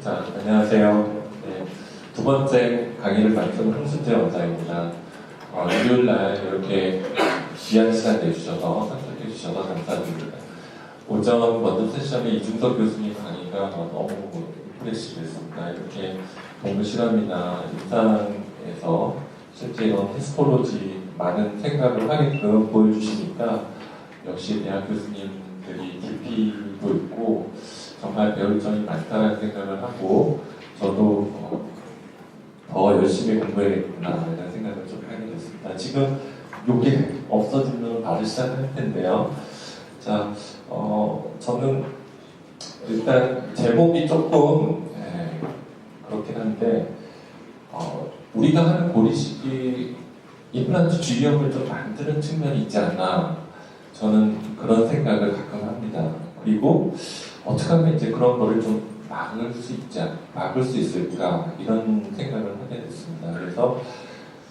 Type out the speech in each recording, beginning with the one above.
자, 안녕하세요. 네, 두 번째 강의를 맡은 홍순재 원장입니다. 일요일날 이렇게 귀한 시간 내주셔서 선택해 주셔서 감사드립니다. 오전 먼저 세션에 이중석 교수님 강의가 너무 인프레시브했습니다. 이렇게 동물 실험이나 임상에서 실제 이런 히스토로지 많은 생각을 하게끔 보여주시니까 역시 대학 교수님들이 깊이도 있고 정말 배울 점이 많다는 생각을 하고 저도 더 열심히 공부해야겠구나 이런 생각을 좀 하게 됐습니다. 지금 이게 없어지면 바로 시작할 텐데요. 자, 저는 일단 제목이 조금 그렇긴 한데 우리가 하는 고리식이 임플란트 주의력을 좀 만드는 측면이 있지 않나 저는 그런 생각을 가끔 합니다. 그리고 어떻게 하면 이제 그런 거를 좀 막을 수 있을까 이런 생각을 하게 됐습니다. 그래서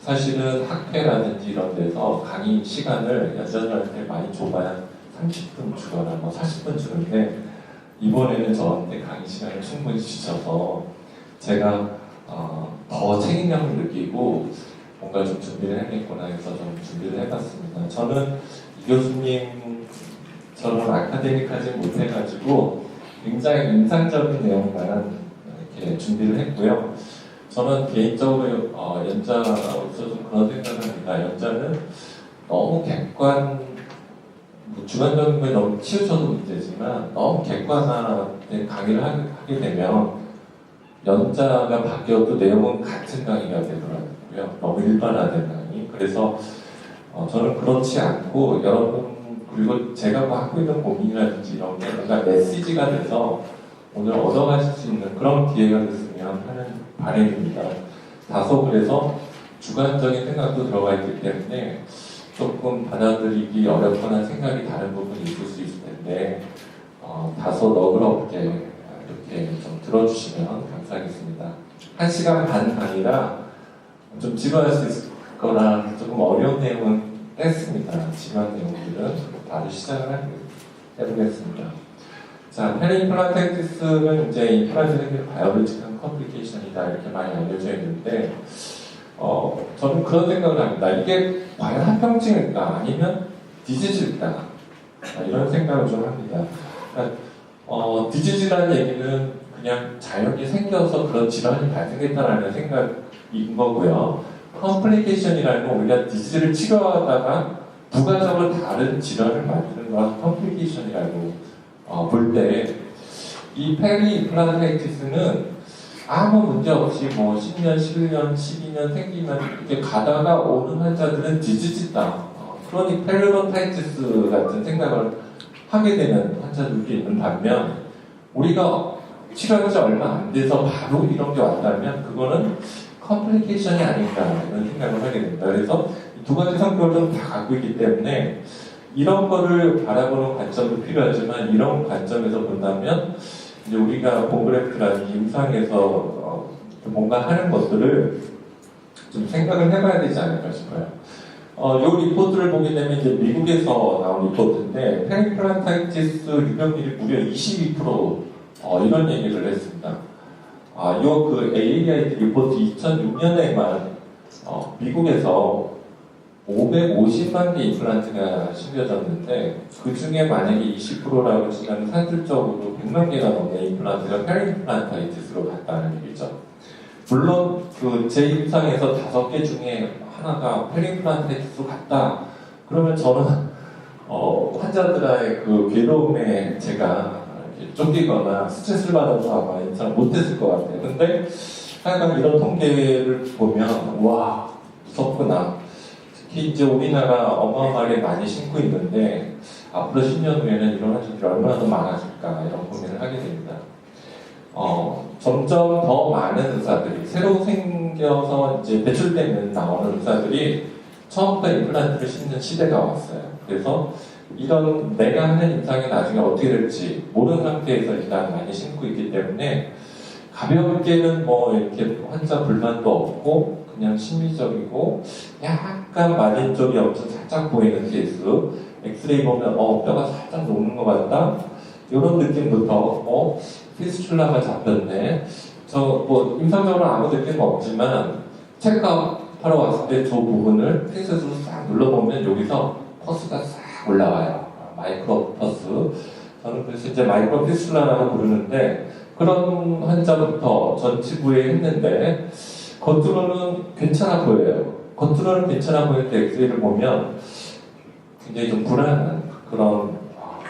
사실은 학회라든지 이런 데서 강의 시간을 연장자한테 많이 좁아야 30분 주거나 뭐 40분 주는데 이번에는 저한테 강의 시간을 충분히 주셔서 제가 더 책임감을 느끼고 뭔가 좀 준비를 해야겠구나 해서 좀 준비를 해봤습니다. 저는 이 교수님처럼 아카데믹하지 못해가지고 굉장히 인상적인 내용만 이렇게 준비를 했고요. 저는 개인적으로 연자로서 좀 그런 생각을 합니다. 연자는 너무 주관적인 거에 너무 치우쳐도 문제지만 너무 객관화된 강의를 하게 되면 연자가 바뀌어도 내용은 같은 강의가 되더라고요. 너무 일반화된 강의. 그래서 저는 그렇지 않고 여러분 그리고 제가 갖고 있는 고민이라든지 이런 게 뭔가 메시지가 돼서 오늘 얻어가실 수 있는 그런 기회가 됐으면 하는 바람입니다. 다소 그래서 주관적인 생각도 들어가 있기 때문에 조금 받아들이기 어렵거나 생각이 다른 부분이 있을 수 있을 텐데 다소 너그럽게 이렇게 좀 들어주시면 감사하겠습니다. 1시간 반 강의라 좀 지루할 수 있을 거나 조금 어려운 내용은 뺐습니다. 지루한 내용들은 바로 시작을 해보겠습니다. 자, 페리임플란타이티스는 이제 임플란트의 바이올로지컬 컴플리케이션이다 이렇게 많이 알려져 있는데 저는 그런 생각을 합니다. 이게 과연 합병증일까 아니면 디지즈일까 이런 생각을 좀 합니다. 그러니까, 디지즈라는 얘기는 그냥 자연이 생겨서 그런 질환이 발생했다라는 생각인 거고요. 컴플리케이션이라는 건 우리가 디지즈를 치료하다가 부가적으로 다른 질환을 만드는 걸 컴플리케이션이라고 볼 때 이 페리임플란타이티스는 아무 문제 없이 뭐 10년, 11년, 12년 생기면 이렇게 가다가 오는 환자들은 디지즈다. 크로닉 페리오돈타이티스 같은 생각을 하게 되는 환자들이 있는 반면 우리가 치료한 지 얼마 안 돼서 바로 이런 게 왔다면 그거는 컴플리케이션이 아닌가 이런 생각을 하게 됩니다. 그래서 두 가지 성격을 다 갖고 있기 때문에 이런 거를 바라보는 관점도 필요하지만 이런 관점에서 본다면 이제 우리가 본그래프라는 임상에서 뭔가 하는 것들을 좀 생각을 해봐야 되지 않을까 싶어요. 이 리포트를 보게 되면 이제 미국에서 나온 리포트인데 페리임플란타이티스 유병률이 무려 22% 이런 얘기를 했습니다. 그 AAIT 리포트 2006년에만 미국에서 550만 개 임플란트가 심겨졌는데 그 중에 만약에 20%라고 치면 산술적으로 100만 개가 넘는 임플란트가 페리임플란타이티스로 갔다는 얘기죠. 물론 그 제 임상에서 5개 중에 하나가 페리임플란타이티스로 갔다. 그러면 저는 환자들의 그 괴로움에 제가 이렇게 쫓기거나 스트레스를 받아서 아마 임상 못했을 것 같아요. 근데 하여간 이런 통계를 보면 와 무섭구나. 특히 이제 우리나라 어마어마하게 많이 심고 있는데 앞으로 10년 후에는 이런 환자들이 얼마나 더 많아질까 이런 고민을 하게 됩니다. 점점 더 많은 의사들이 새로 생겨서 이제 배출되는 나오는 의사들이 처음부터 임플란트를 심는 시대가 왔어요. 그래서 이런 내가 하는 임상이 나중에 어떻게 될지 모르는 상태에서 일단 많이 심고 있기 때문에 가볍게는 뭐 이렇게 환자 불만도 없고 그냥 심리적이고 약간 마진 쪽이 엄청 살짝 보이는 케이스 엑스레이 보면 뼈가 살짝 녹는 것 같다 이런 느낌부터 피스출라가 잡혔네. 저 뭐 임상적으로 아무 느낌 없지만 체크하러 왔을 때 저 부분을 핀셋으로 싹 눌러보면 여기서 퍼스가 싹 올라와요. 마이크로 퍼스. 저는 그래서 이제 마이크로 피스출라라고 부르는데 그런 환자부터 전치부에 했는데 겉으로는 괜찮아 보여요. 겉으로는 괜찮아 보일 때 엑스레이를 보면 굉장히 좀 불안한 그런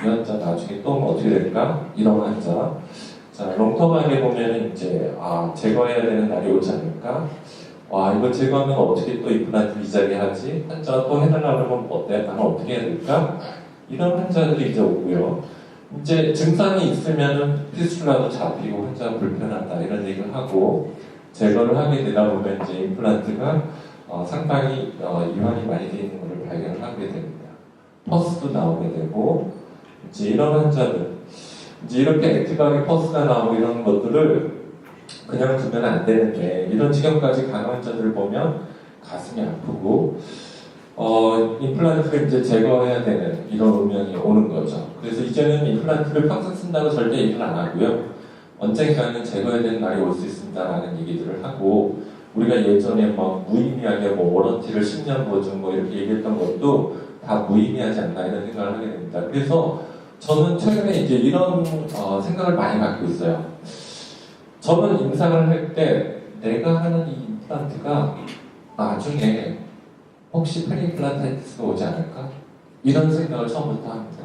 이 환자 나중에 또 어떻게 될까? 이런 환자. 자, 롱텀하게 보면 이제 제거해야 되는 날이 오지 않을까? 와, 이거 제거하면 어떻게 또 임플란트 이 자리에 하지? 환자가 또 해달라고 하면 어때? 나는 어떻게 해야 될까? 이런 환자들이 이제 오고요. 이제 증상이 있으면은 피스출라도 잡히고 환자가 불편하다 이런 얘기를 하고 제거를 하게 되다 보면 이제 임플란트가 상당히 이완이 많이 되어 있는 것을 발견을 하게 됩니다. 퍼스도 나오게 되고 이제 이런 환자들 이제 이렇게 액티브하게 퍼스가 나오고 이런 것들을 그냥 두면 안 되는데 이런 지경까지 간 환자들을 보면 가슴이 아프고 임플란트를 이제 제거해야 되는 이런 운명이 오는 거죠. 그래서 이제는 임플란트를 평생 쓴다고 절대 얘기를 안 하고요. 언젠가는 제거해야 되는 날이 올 수 있습니다라는 얘기들을 하고 우리가 예전에 무의미하게 워런티를 10년 보증 이렇게 얘기했던 것도 다 무의미하지 않나 이런 생각을 하게 됩니다. 그래서 저는 최근에 이제 이런 생각을 많이 갖고 있어요. 저는 임상을 할 때 내가 하는 이 임플란트가 나중에 혹시 페리임플란타이티스가 오지 않을까? 이런 생각을 처음부터 합니다.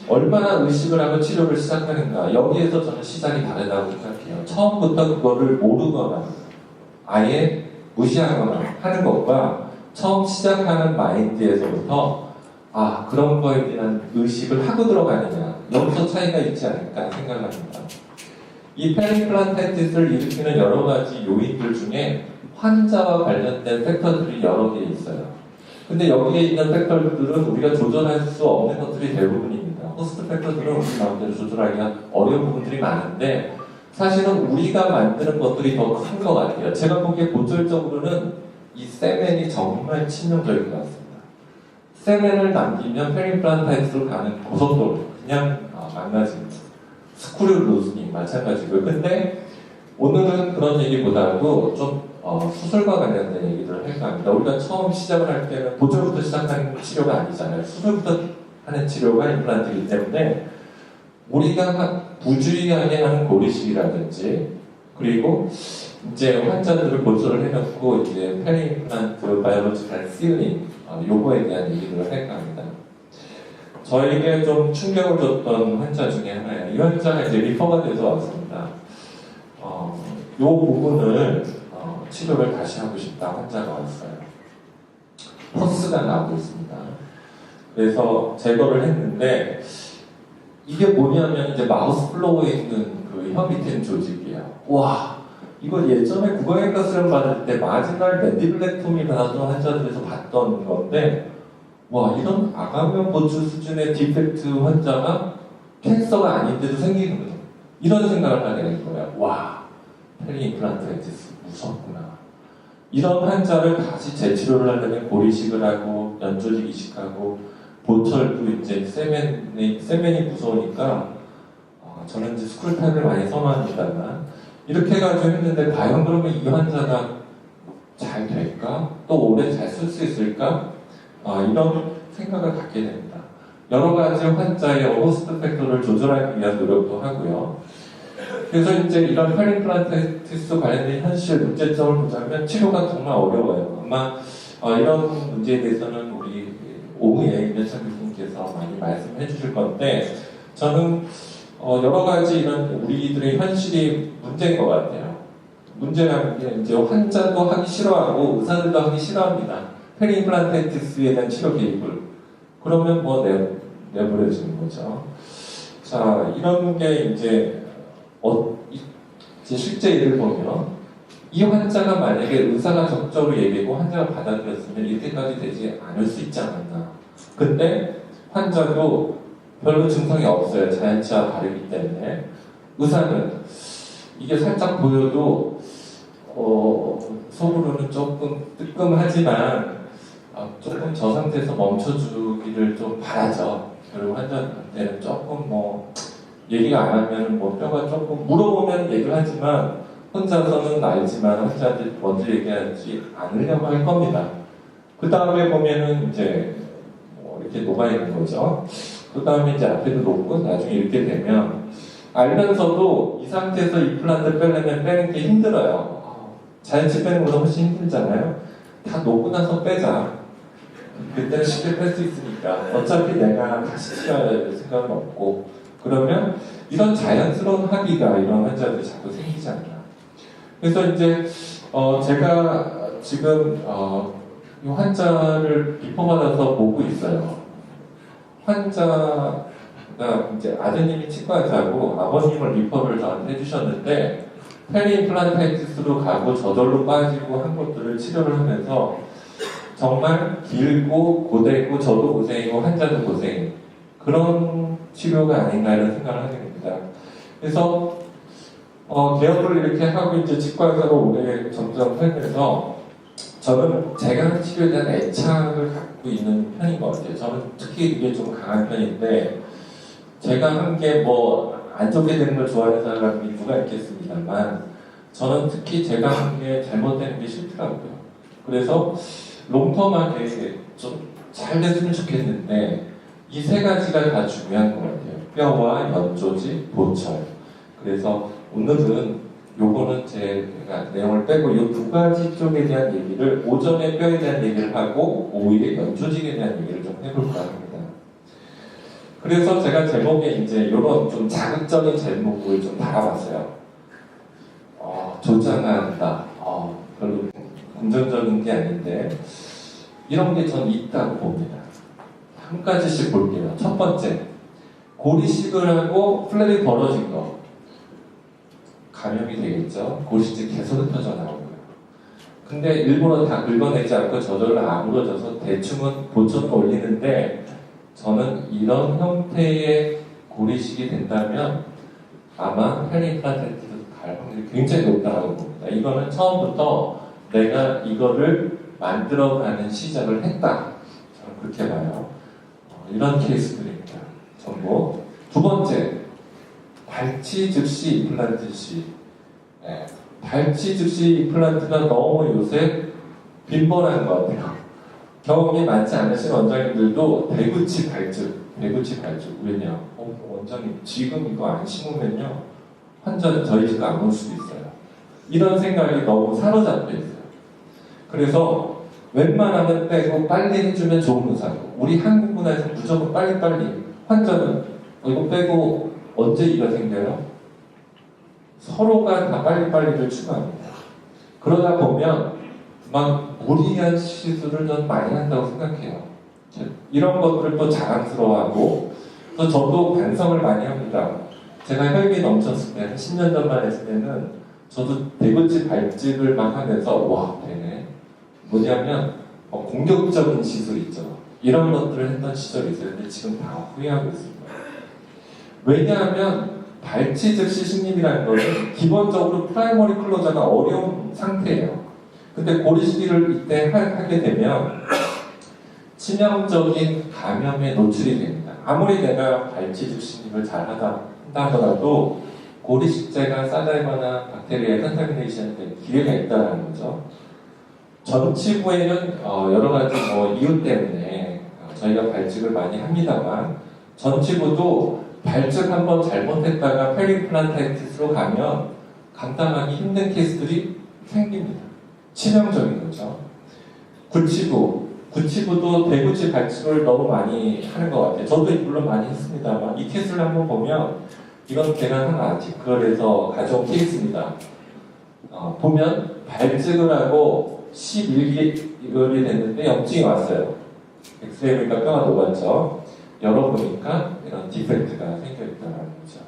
얼마나 의식을 하고 치료를 시작하는가 여기에서 저는 시작이 다르다고 생각해요. 처음부터 그거를 모르거나 아예 무시하거나 하는 것과 처음 시작하는 마인드에서부터 그런 거에 대한 의식을 하고 들어가느냐 여기서 차이가 있지 않을까 생각합니다. 이 페리임플란타이티스를 일으키는 여러 가지 요인들 중에 환자와 관련된 팩터들이 여러 개 있어요. 근데 여기에 있는 팩터들은 우리가 조절할 수 없는 것들이 대부분입니다. 호스트 팩터들은 우리 마음대로 조절하기가 어려운 부분들이 많은데 사실은 우리가 만드는 것들이 더 큰 것 같아요. 제가 보기에 고철적으로는 이 세멘이 정말 치명적인 것 같습니다. 세멘을 남기면 페리임플란타이티스로 가는 고속도로 그냥 망가집니다. 스크류 루즈닝 마찬가지고요. 근데 오늘은 그런 얘기보다도 좀 수술과 관련된 얘기들을 할까 합니다. 우리가 처음 시작을 할 때는 고철부터 시작하는 치료가 아니잖아요. 수술부터 하는 치료가 임플란트이기 때문에 우리가 부주의하게 하는 고리식이라든지 그리고 이제 환자들을 고철을 해놓고 이제 페리임플란트 바이오로지컬 시링 요거에 대한 얘기를 할까 합니다. 저에게 좀 충격을 줬던 환자 중에 하나예요. 이 환자가 이제 리퍼가 돼서 왔습니다. 이 부분을 치료를 다시 하고 싶다 환자가 왔어요. 퍼스가 나오고 있습니다. 그래서 제거를 했는데 이게 뭐냐면 이제 마우스 플로어에 있는 그 혀 밑에 있는 조직이에요. 와, 이거 예전에 국어외과 수련 받을 때 마지막 맨디블렉토미 받았던 환자들에서 봤던 건데 와, 이런 아가면 보충 수준의 디펙트 환자가 캔서가 아닌데도 생기는 거예요. 이런 생각을 하게 된 거예요. 와, 페리임플란타이티스 무섭구나. 이런 환자를 다시 재치료를 하려면 고리식을 하고 연조직 이식하고 보철도 이제 세멘이 무서우니까 저는 이제 스쿨펜을 많이 선호합니다만 이렇게 해가지고 했는데 과연 그러면 이 환자가 잘 될까? 또 오래 잘 쓸 수 있을까? 이런 생각을 갖게 됩니다. 여러 가지 환자의 호스트 팩터를 조절하기 위한 노력도 하고요. 그래서 이제 이런 페리임플란타이티스 관련된 현실 문제점을 보자면 치료가 정말 어려워요. 아마 이런 문제에 대해서는 우리 오후에 임현찬 교수님께서 많이 말씀해 주실 건데 저는 여러 가지 이런 우리들의 현실이 문제인 것 같아요. 문제라는 게 이제 환자도 하기 싫어하고 의사들도 하기 싫어합니다. 페리임플란타이티스에 대한 치료 개입을 그러면 내버려지는 거죠. 자, 이런 게 이제 실제 일을 보면 이 환자가 만약에 의사가 적극적으로 얘기하고 환자가 받아들였으면 이때까지 되지 않을 수 있지 않았나. 근데 환자도 별로 증상이 없어요. 자연치와 다르기 때문에 의사는 이게 살짝 보여도 속으로는 조금 뜨끔하지만 조금 저 상태에서 멈춰주기를 좀 바라죠. 그리고 환자한테는 조금 뭐 얘기가 안 하면 뭐 뼈가 조금 물어보면 얘기를 하지만 혼자서는 알지만 환자한테 먼저 얘기하지 않으려고 할 겁니다. 그 다음에 보면은 이제 뭐 이렇게 녹아 있는 거죠. 그 다음에 이제 앞에도 녹고 나중에 이렇게 되면 알면서도 이 상태에서 임플란트 빼려면 빼는 게 힘들어요. 자연치 빼는 것보다 훨씬 힘들잖아요. 다 녹고 나서 빼자. 그때는 쉽게 뺄 수 있으니까 어차피 내가 다시 치료해야 될 생각은 없고 그러면 이런 자연스러운 합의가 이런 환자들이 자꾸 생기지 않나. 그래서 이제 제가 지금 이 환자를 리포받아서 보고 있어요. 환자가 이제 아드님이 치과의사고 아버님을 리퍼를 저한테 해주셨는데 페리임플란타이티스로 가고 저절로 빠지고 한 것들을 치료를 하면서 정말 길고 고되고 저도 고생이고 환자도 고생 그런 치료가 아닌가 이런 생각을 하게 됩니다. 그래서 개업을 이렇게 하고 이제 치과의사로 오래 점점 살면서 저는 제가 하는 치료에 대한 애착을 갖고 있는 편인 것 같아요. 저는 특히 이게 좀 강한 편인데 제가 한 게 뭐 안 좋게 되는 걸 좋아하는 사람이 누가 있겠습니다만 저는 특히 제가 한 게 잘못되는 게 싫더라고요. 그래서 롱텀하게 좀 잘 됐으면 좋겠는데 이 세 가지가 다 중요한 것 같아요. 뼈와 연조직, 보철. 그래서 오늘은 요거는 제가 내용을 빼고 이 두 가지 쪽에 대한 얘기를 오전에 뼈에 대한 얘기를 하고 오후에 연조직에 대한 얘기를 좀 해볼까 합니다. 그래서 제가 제목에 이제 이런 좀 자극적인 제목을 좀 달아봤어요. 조장한다. 별로 긍정적인 게 아닌데 이런 게 전 있다고 봅니다. 한 가지씩 볼게요. 첫 번째, 고리식을 하고 플랩이 벌어진 거. 감염이 되겠죠. 고리식이 계속 흩어져 나오고요. 근데 일부러 다 긁어내지 않고 저절로 아물어져서 대충은 보초는 올리는데 저는 이런 형태의 고리식이 된다면 아마 페리임플란트로 갈 확률이 굉장히 높다고 봅니다. 이거는 처음부터 내가 이거를 만들어가는 시작을 했다. 저는 그렇게 봐요. 이런 케이스들입니다. 전부. 두 번째, 발치 즉시 임플란트 시. 네. 발치 즉시 임플란트가 너무 요새 빈번한 것 같아요. 경험이 많지 않으신 원장님들도 대구치 발주. 왜냐? 원장님 지금 이거 안 심으면요 환자는 저희 집 안 올 수도 있어요. 이런 생각이 너무 사로잡혀 있어요. 그래서 웬만하면 빼고 빨리 해주면 좋은 의사고 우리 한국 문화에서 무조건 빨리빨리 환자는 이거 빼고 언제 이가 생겨요? 서로가 다 빨리빨리를 추구합니다. 그러다 보면 막 무리한 시술을 전 많이 한다고 생각해요. 이런 것들을 또 자랑스러워하고 또 저도 반성을 많이 합니다. 제가 혈기 넘쳤을 때 10년 전만 했을 때는 저도 대구치 발집을 막 하면서 와 되네. 뭐냐면 공격적인 시술 있죠. 이런 것들을 했던 시절이 있어요. 근데 지금 다 후회하고 있습니다. 왜냐하면 발치 즉시 승립이라는 것은 기본적으로 프라이머리 클로저가 어려운 상태예요. 근데 고리시기를 이때 하게 되면 치명적인 감염에 노출이 됩니다. 아무리 내가 발치 즉시 승립을 잘 한다 하더라도 고리식재가 싸다거나 박테리아의 컨타미네이션에 대한 기회가 있다는 거죠. 전치부에는 여러 가지 이유 때문에 저희가 발직을 많이 합니다만 전치부도 발직 한번 잘못했다가 페리임플란타이티스로 가면 감당하기 힘든 케이스들이 생깁니다. 치명적인 거죠. 구치부도 대구치 발칙을 너무 많이 하는 것 같아요. 저도 물론 많이 했습니다만 이 케이스를 한번 보면 이건 제가 한 아티클에서 가져온 케이스입니다. 보면 발칙을 하고 11개월이 됐는데 염증이 왔어요. 엑스레이 보니까 뼈가 녹았죠. 열어보니까 이런 디펙트가 생겨있다는 거죠.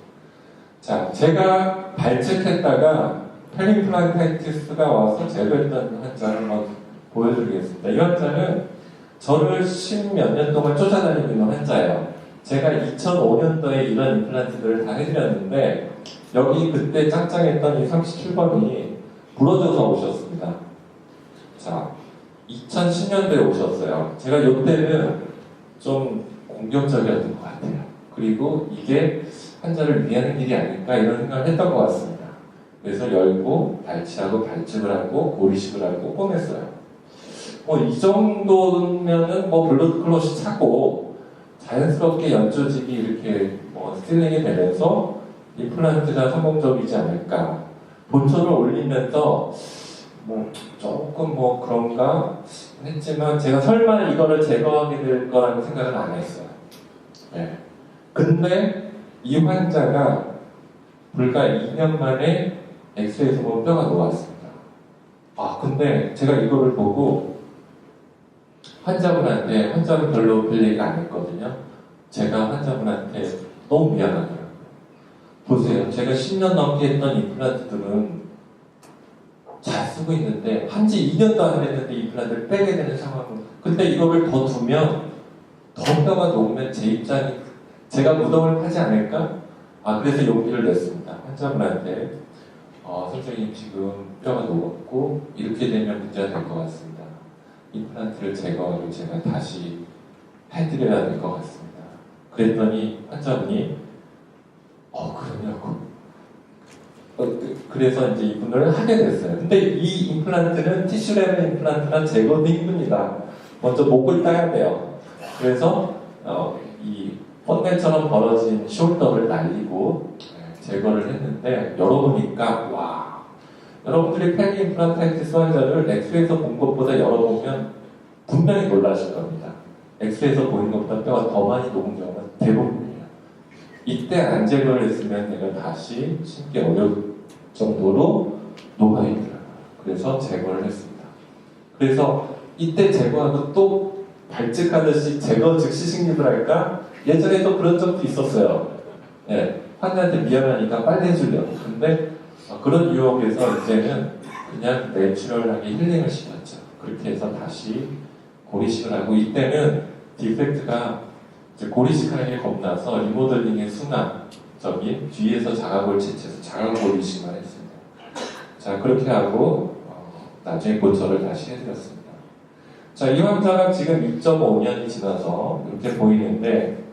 자, 제가 발칙했다가 페리임플란타이티스가 와서 제거했던 환자를 한번 보여드리겠습니다. 이 환자는 저를 10몇 년 동안 쫓아다니고 있는 환자예요. 제가 2005년도에 이런 임플란트들을 다 해드렸는데 여기 그때 짱짱했던 이 37번이 부러져서 오셨습니다. 자, 2010년도에 오셨어요. 제가 이때는 좀 공격적이었던 것 같아요. 그리고 이게 환자를 위하는 일이 아닐까 이런 생각을 했던 것 같습니다. 그래서 열고 발치하고 발집을 하고 고리식을 하고 꺼냈어요. 뭐 이 정도면은 뭐 블러드 클롯이 차고 자연스럽게 연조직이 이렇게 뭐 스틸링이 되면서 임플란트가 성공적이지 않을까. 본초를 올리면서 뭐 조금 뭐 그런가 했지만 제가 설마 이거를 제거하게 될 거라는 생각은 안 했어요. 네. 근데 이 환자가 불과 2년 만에 엑스레이에서 보면 뼈가 녹았습니다. 아 근데 제가 이거를 보고 환자는 별로 별 얘기가 안 했거든요. 제가 환자분한테 너무 미안하더라고요. 보세요. 제가 10년 넘게 했던 임플란트들은 잘 쓰고 있는데 한지 2년도 안 됐는데 임플란트를 빼게 되는 상황은 근데 이거를 더 두면 더 뼈가 녹으면 제 입장이 제가 무덤을 파지 않을까? 아 그래서 용기를 냈습니다. 환자분한테 선생님 지금 뼈가 녹았고 이렇게 되면 문제가 될 것 같습니다. 임플란트를 제거하고 제가 다시 해드려야 될 것 같습니다. 그랬더니 환자분이 그러냐고. 그래서 이제 이분을 하게 됐어요. 근데 이 임플란트는 티슈 레벨 임플란트란 제거도 힘듭니다. 먼저 목을 따야 돼요. 그래서 이 펀넬처럼 벌어진 숄더를 날리고 제거를 했는데 열어보니까 와 여러분들이 펠리 임플란타이티스 환자를 엑스레이에서 본 것보다 열어보면 분명히 놀라실 겁니다. 엑스레이에서 보이는 것보다 뼈가 더 많이 녹은 경우가 대부분이에요. 이때 안 제거를 했으면 내가 다시 심기 어려울 정도로 녹아있더라고요. 그래서 제거를 했습니다. 그래서 이때 제거하고 또 발칙하듯이 제거 즉시 식립을 할까? 예전에도 그런 적도 있었어요. 네, 환자한테 미안하니까 빨리 해주려고. 근데 그런 유혹에서 이제는 그냥 내추럴하게 힐링을 시켰죠. 그렇게 해서 다시 고리식을 하고 이때는 디펙트가 이제 고리식하는 게 겁나서 리모델링의 순환적인 뒤에서 자가골 채취해서 자가고리식만 했습니다. 자 그렇게 하고 나중에 고철을 다시 해드렸습니다. 자 이 환자가 지금 2.5년이 지나서 이렇게 보이는데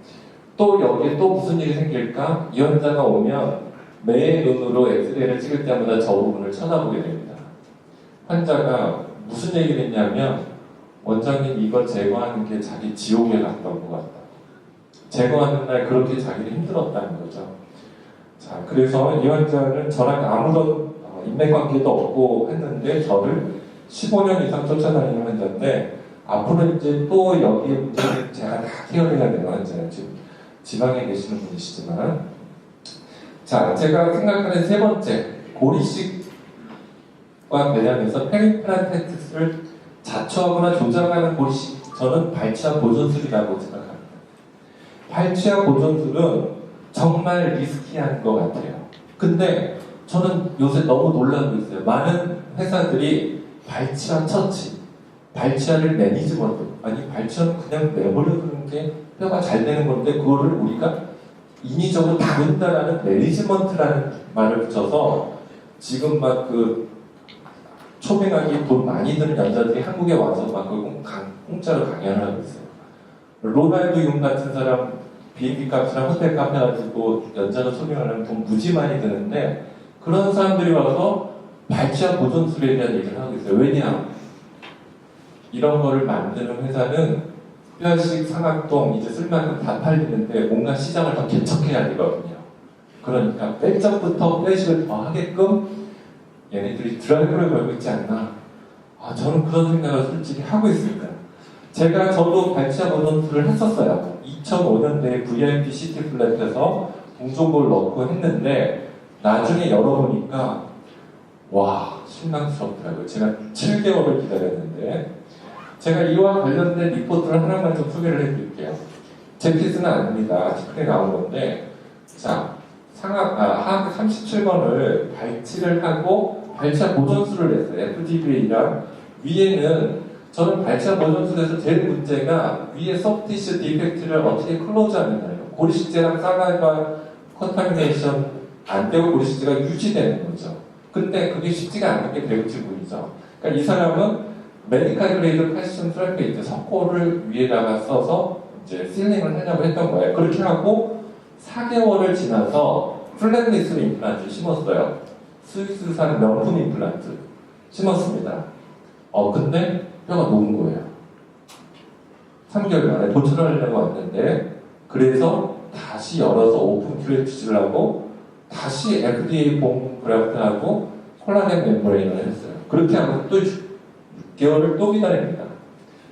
또 여기에 또 무슨 일이 생길까? 이 환자가 오면 매 눈으로 엑스레이를 찍을 때마다 저 부분을 쳐다보게 됩니다. 환자가 무슨 얘기를 했냐면 원장님 이거 제거하는 게 자기 지옥에 갔던 것 같다. 제거하는 날 그렇게 자기를 힘들었다는 거죠. 자, 그래서 이 환자는 저랑 아무런 인맥관계도 없고 했는데 저를 15년 이상 쫓아다니는 환자인데 앞으로 이제 또 여기에 문제는 제가 다 케어해야 되는 환자예요. 지금 지방에 계시는 분이시지만 자, 제가 생각하는 세 번째 고리식과 관련해서 펠리임플란테스를 자초하거나 조작하는 고리식 저는 발치와 보존술이라고 생각합니다. 발치와 보존술은 정말 리스키한 것 같아요. 근데 저는 요새 너무 놀라고 있어요. 많은 회사들이 발치와 처치, 발치와를 매니지먼트, 아니 발치와는 그냥 내버려두는 게 뼈가 잘 되는 건데 그거를 우리가 인위적으로 다룬다라는 매니지먼트라는 말을 붙여서 지금 막 그 초빙하기 돈 많이 드는 연자들이 한국에 와서 막 공짜로 강연을 하고 있어요. 로날드 융 같은 사람 비행기 값이랑 호텔 값 해가지고 연자로 초빙하려면 돈 무지 많이 드는데 그런 사람들이 와서 발치와 보존술에 대한 얘기를 하고 있어요. 왜냐? 이런 거를 만드는 회사는 뼈식 상악동 이제 쓸만큼 다 팔리는데 뭔가 시장을 더 개척해야 되거든요. 그러니까 뺄 적부터 뼈식을 더 하게끔 얘네들이 드라이브를 걸고 있지 않나. 저는 그런 생각을 솔직히 하고 있습니다. 저도 발치와 보존술을 했었어요. 2005년도에 VIP 시티 플랫에서 공정고를 넣고 했는데 나중에 열어보니까 와 실망스럽더라고요. 제가 7개월을 기다렸는데 제가 이와 관련된 리포트를 하나만 좀 소개를 해드릴게요. 제 피스는 아닙니다. 티클에 나온 건데 자 하악 37번을 발치를 하고 발치와 보존술을 했어요. FDVA랑 위에는 저는 발치와 보존술에서 제일 문제가 위에 소프티슈 디펙트를 어떻게 클로즈하느냐예요. 고리식제랑 쌀알과 컨타미네이션 안 되고 고리식제가 유지되는 거죠. 근데 그게 쉽지가 않은 게 배우치분이죠. 그러니까 이 사람은 메디칼 그레이드 칼슘 설페이트 석고를 위에다가 써서 이제 실링을 하려고 했던 거예요. 그렇게 하고 4개월을 지나서 플랫리스 임플란트를 심었어요. 스위스산 명품 임플란트 심었습니다. 근데 뼈가 녹은 거예요. 3개월 만에 도출하려고 왔는데, 그래서 다시 열어서 오픈 큐레이트를 하고 다시 FDA 본 그래프트하고 콜라겐 멤브레인을 했어요. 그렇게 하면 또 6개월을 또 기다립니다.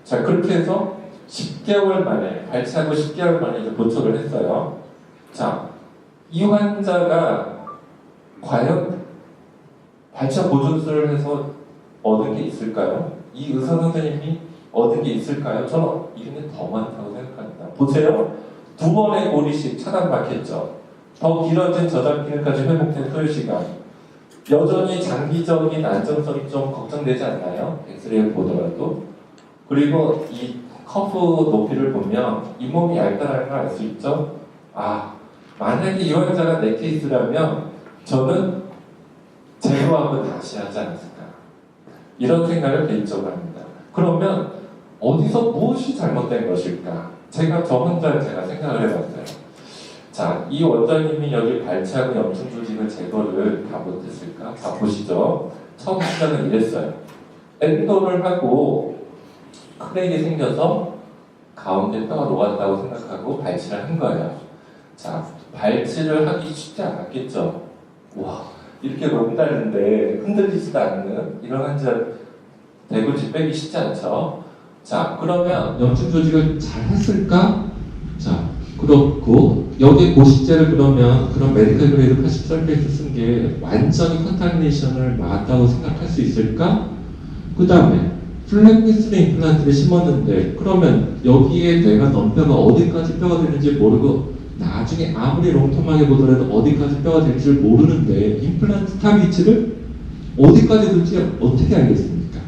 자, 그렇게 해서 10개월 만에, 발치하고 10개월 만에 이제 도출을 했어요. 자, 이 환자가 과연 발치와 보존술을 해서 얻은 게 있을까요? 이 의사 선생님이 얻은 게 있을까요? 저는 이게 더 많다고 생각합니다. 보세요. 2번의 고리식 차단받겠죠. 더 길어진 저장 기능까지 회복된 소요시간. 여전히 장기적인 안정성이 좀 걱정되지 않나요? 엑스레이를 보더라도. 그리고 이 커프 높이를 보면 잇몸이 얇다는 걸 알 수 있죠? 만약에 이 환자가 내 케이스라면 저는 제거하고 다시 하지 않았을까. 이런 생각을 개인적으로 합니다. 그러면 어디서 무엇이 잘못된 것일까? 제가 저 환자를 제가 생각을 해봤어요. 자, 이 원장님이 여기 발치하고 염증 조직을 제거를 다 못했을까? 자, 보시죠. 처음 시작은 이랬어요. 엔도를 하고 크랙이 생겨서 가운데 뼈가 녹았다고 생각하고 발치를 한 거예요. 자, 발치를 하기 쉽지 않았겠죠. 와, 이렇게 녹다는데 흔들리지도 않는 이런 환자 대구치 빼기 쉽지 않죠. 자, 그러면 염증 조직을 잘 했을까? 자, 그렇고 여기 고식제를 그러면 그런 메디컬 그레이드 80 설페이스 쓴 게 완전히 컨타미네이션을 막았다고 생각할 수 있을까? 그 다음에 플랫리스 임플란트를 심었는데 그러면 여기에 내가 넣은 뼈가 어디까지 뼈가 되는지 모르고 나중에 아무리 롱텀하게 보더라도 어디까지 뼈가 될지 모르는데 임플란트 탑 위치를 어디까지 둘지 어떻게 알겠습니까?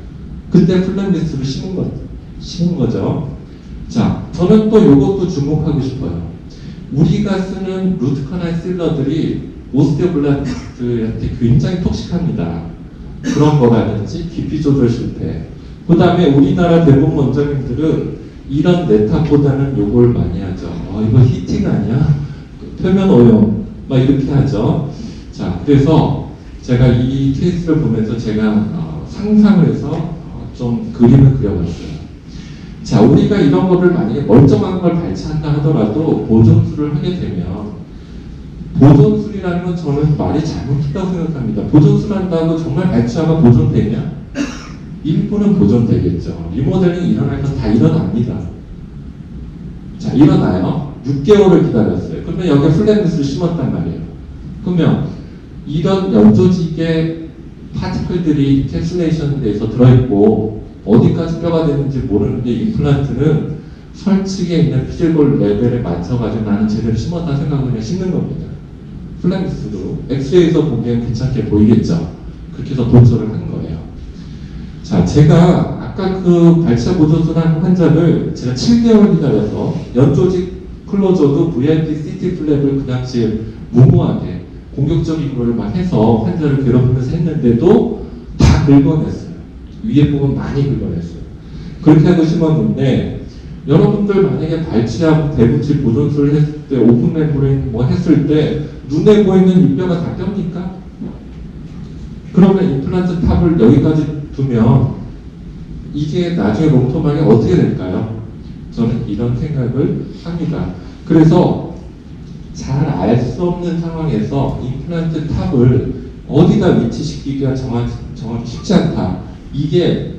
그때 플랫리스를 심은 거죠. 자, 저는 또 이것도 주목하고 싶어요. 우리가 쓰는 루트 커널 실러들이 오스테오블라스트한테 굉장히 톡식합니다. 그런 거라든지 깊이 조절 실패. 그 다음에 우리나라 대부분 원장님들은 이런 네탑보다는 요걸 많이 하죠. 이거 히팅 아니야? 표면 오염 막 이렇게 하죠. 자, 그래서 제가 이 케이스를 보면서 제가 상상을 해서 좀 그림을 그려봤어요. 자, 우리가 이런 거를 만약에 멀쩡한 걸 발치한다 하더라도 보존술을 하게 되면 보존술이라는 건 저는 말이 잘못했다고 생각합니다. 보존술 한다고 정말 발치하가 보존되냐? 일부는 보존되겠죠. 리모델링이 일어날 건 다 일어납니다. 자, 일어나요. 6개월을 기다렸어요. 그러면 여기에 플랫리스를 심었단 말이에요. 그러면 이런 염조직의 파티클들이 캡슐레이션 돼서 들어있고 어디까지 뼈가 되는지 모르는데 임플란트는 설측에 있는 피질골 레벨에 맞춰가지고 나는 제대로 심었다 생각하고 그냥 심는 겁니다. 플랫리스도 엑스레이에서 보기엔 괜찮게 보이겠죠. 그렇게 해서 도출을 한 거예요. 자, 제가 아까 그 발치와 보존술한 환자를 제가 7개월 기다려서 연조직 클로저도 VIP CT 플랩을 그 당시에 무모하게 공격적인 거를 막 해서 환자를 괴롭히면서 했는데도 다 긁어냈어요. 위에 부분 많이 긁어냈어요. 그렇게 하고 심었는데 여러분들 만약에 발치하고 대구치 보존술을 했을 때 오픈 멤브레인 뭐 했을 때 눈에 보이는 이 뼈가 다 뼈입니까? 그러면 임플란트 탑을 여기까지 두면 이게 나중에 롱텀하게 어떻게 될까요? 저는 이런 생각을 합니다. 그래서 잘 알 수 없는 상황에서 임플란트 탑을 어디다 위치시키기가 정확히 쉽지 않다. 이게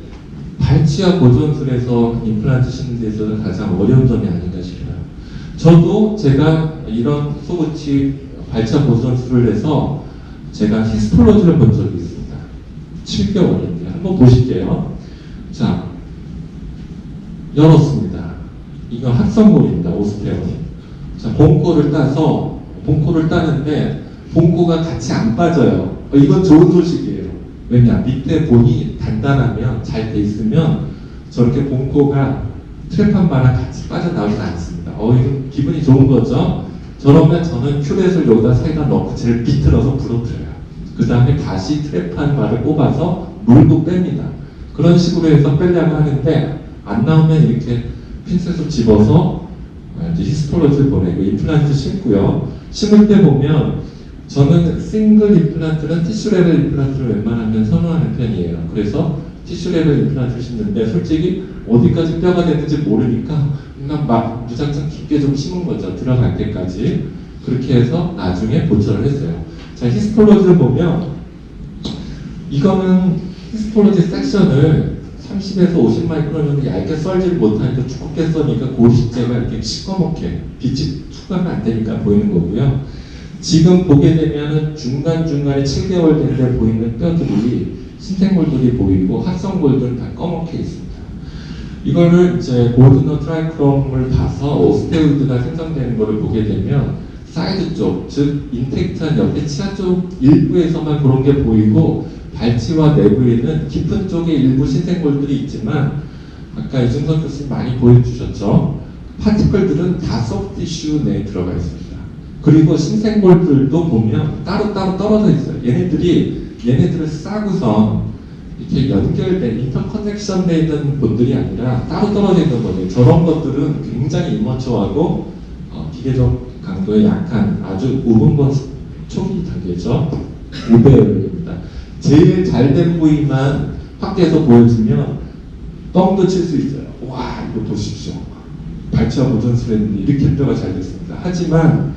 발치와 보존술에서 임플란트 심는 데 있어서 가장 어려운 점이 아닌가 싶어요. 저도 제가 이런 소구치 발치와 보존술을 해서 제가 히스톨로지를 본 적이 있습니다. 7개월인데 한번 보실게요. 자, 열었습니다. 이거 합성골입니다. 오스테오. 자, 본코를 따서 본코를 따는데 본코가 같이 안 빠져요. 이건 좋은 소식이에요. 왜냐? 밑에 본이 단단하면 잘 돼 있으면 저렇게 본코가 트랩한 바랑 같이 빠져나오지 않습니다. 이건 기분이 좋은 거죠. 저러면 저는 큐렛을 여기다 사이다 넣고 쟤를 비틀어서 부러뜨려요. 그 다음에 다시 트랩한 바를 뽑아서 물고 뺍니다. 그런 식으로 해서 빼려고 하는데 안 나오면 이렇게 핀셋으로 집어서 이제 히스톨로지를 보내고 임플란트 심고요. 심을 때 보면 저는 싱글 임플란트는 티슈 레벨 임플란트를 웬만하면 선호하는 편이에요. 그래서 티슈 레벨 임플란트를 심는데 솔직히 어디까지 뼈가 됐는지 모르니까 그냥 막 무작정 깊게 좀 심은 거죠. 들어갈 때까지. 그렇게 해서 나중에 보철을 했어요. 자, 히스톨로지를 보면 이거는 히스톨로지 섹션을 30에서 50 마이크론 정도 얇게 썰지를 못하니까 두껍게 써니까 고리식재가 이렇게 시꺼멓게 빛이 투과가 안 되니까 보이는 거고요. 지금 보게 되면은 중간중간에 7개월 된 데 보이는 뼈들이 신생골들이 보이고 합성골들은 다 검게 있습니다. 이거를 이제 골드너 트라이크롬을 봐서 오스테오이드가 생성되는 것을 보게 되면 사이드 쪽, 즉 인텍트한 옆에 치아 쪽 일부에서만 그런 게 보이고 발치와 내부에는 깊은 쪽에 일부 신생골들이 있지만 아까 이준석 교수님 많이 보여주셨죠. 파티클들은 다 소프트 티슈 내에 들어가 있습니다. 그리고 신생골들도 보면 따로따로 떨어져 있어요. 얘네들을 싸고서 이렇게 연결된 인터커넥션 돼 있는 분들이 아니라 따로 떨어져 있는 거예요. 저런 것들은 굉장히 임머처하고 기계적 강도에 약한 아주 5분번 초기 단계죠. 우배열입니다. 제일 잘된 부위만 확대해서 보여주면 뻥도 칠 수 있어요. 와, 이거 보십시오. 발치와 보존술 했는데 이렇게 뼈가 잘 됐습니다. 하지만